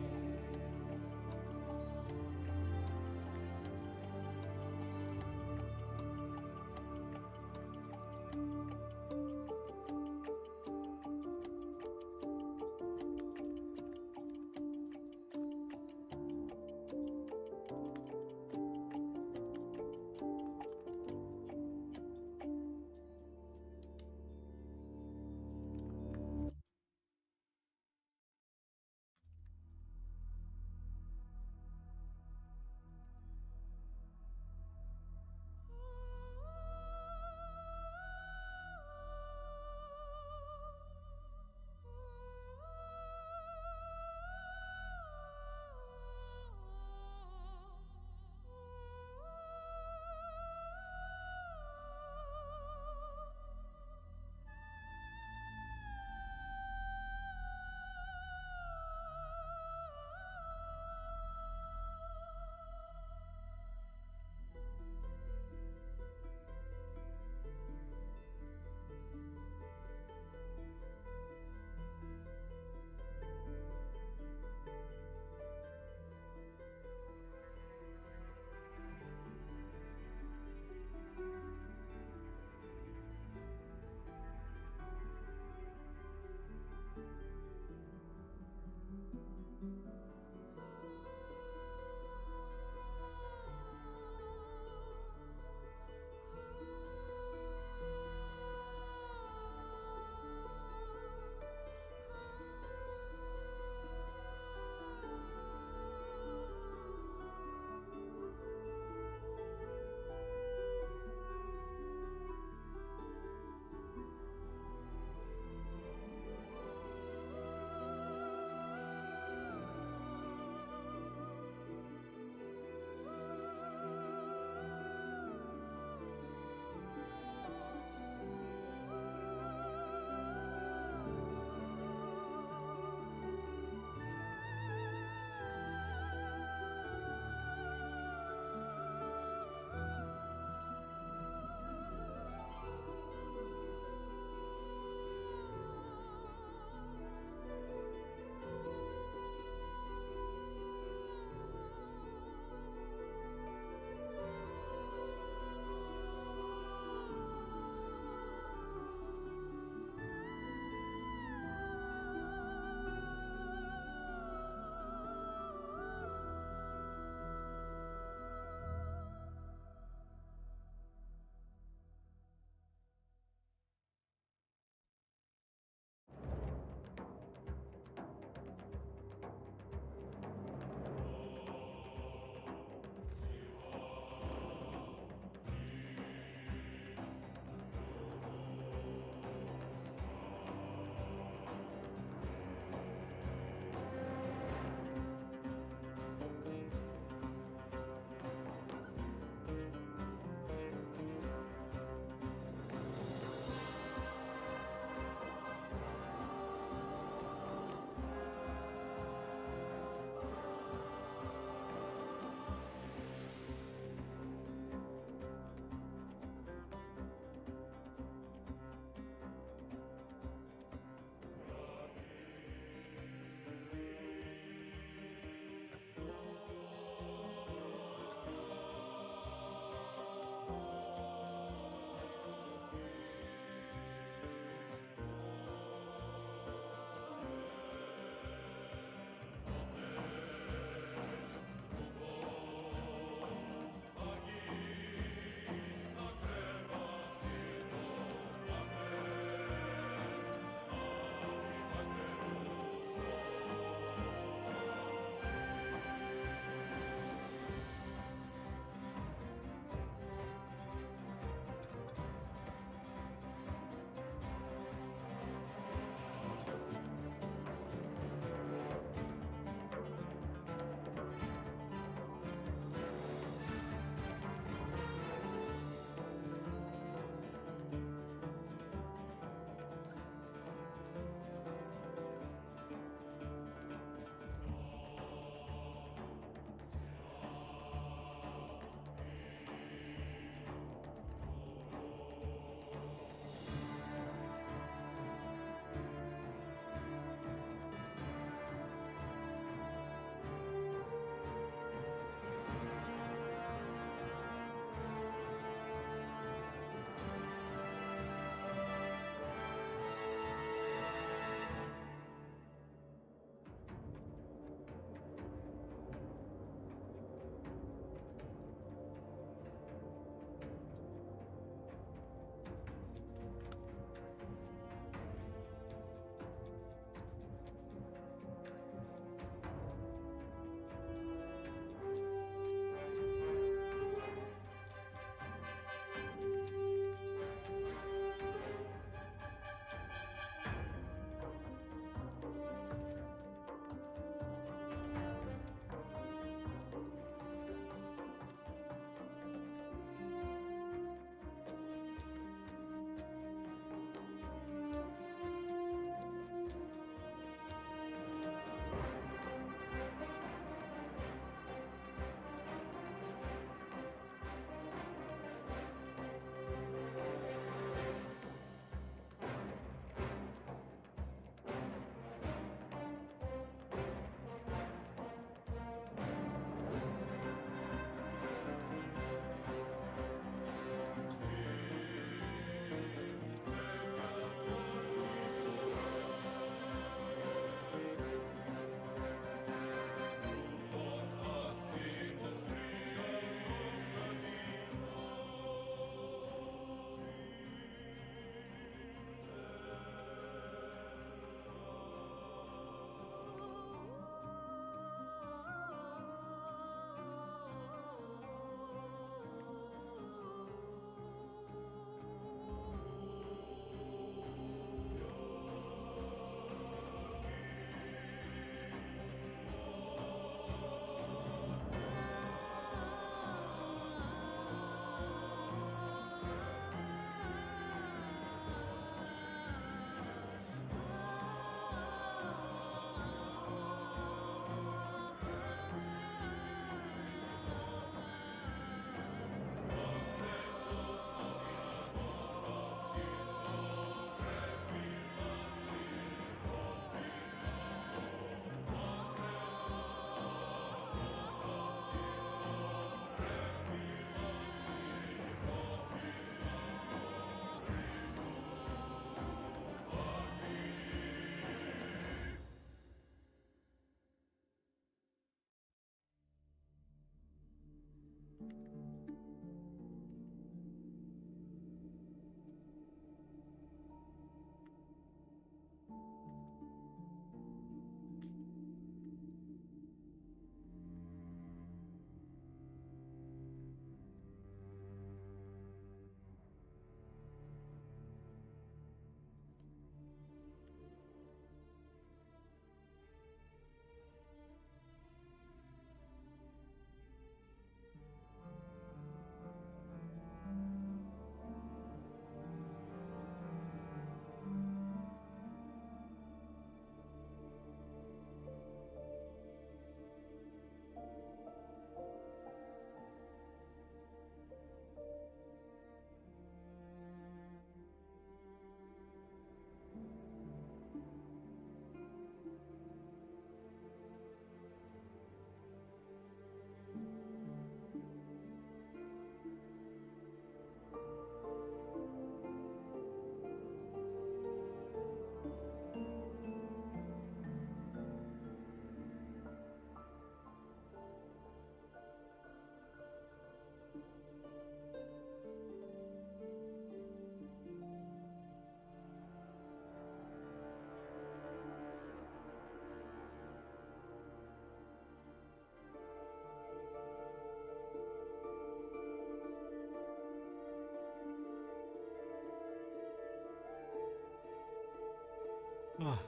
Ah,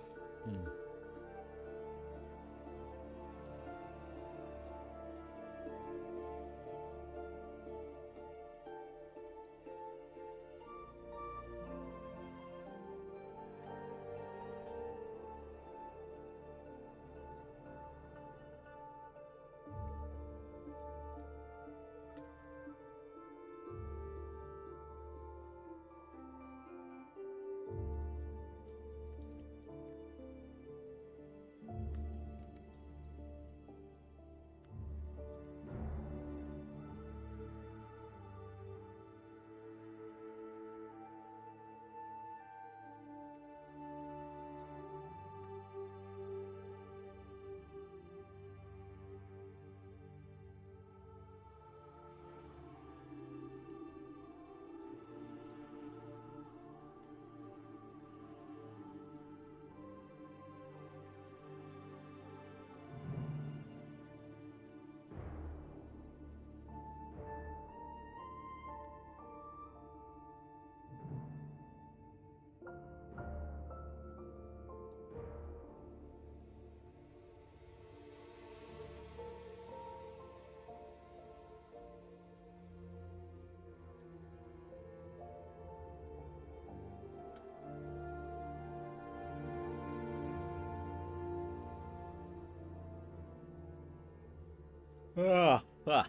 ah.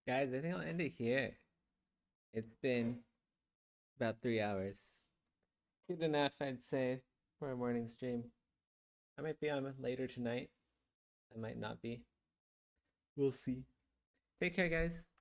Guys, I think I'll end it here. It's been about 3 hours. Good enough, I'd say, for a morning stream. I might be on later tonight. I might not be. We'll see. Take care, guys.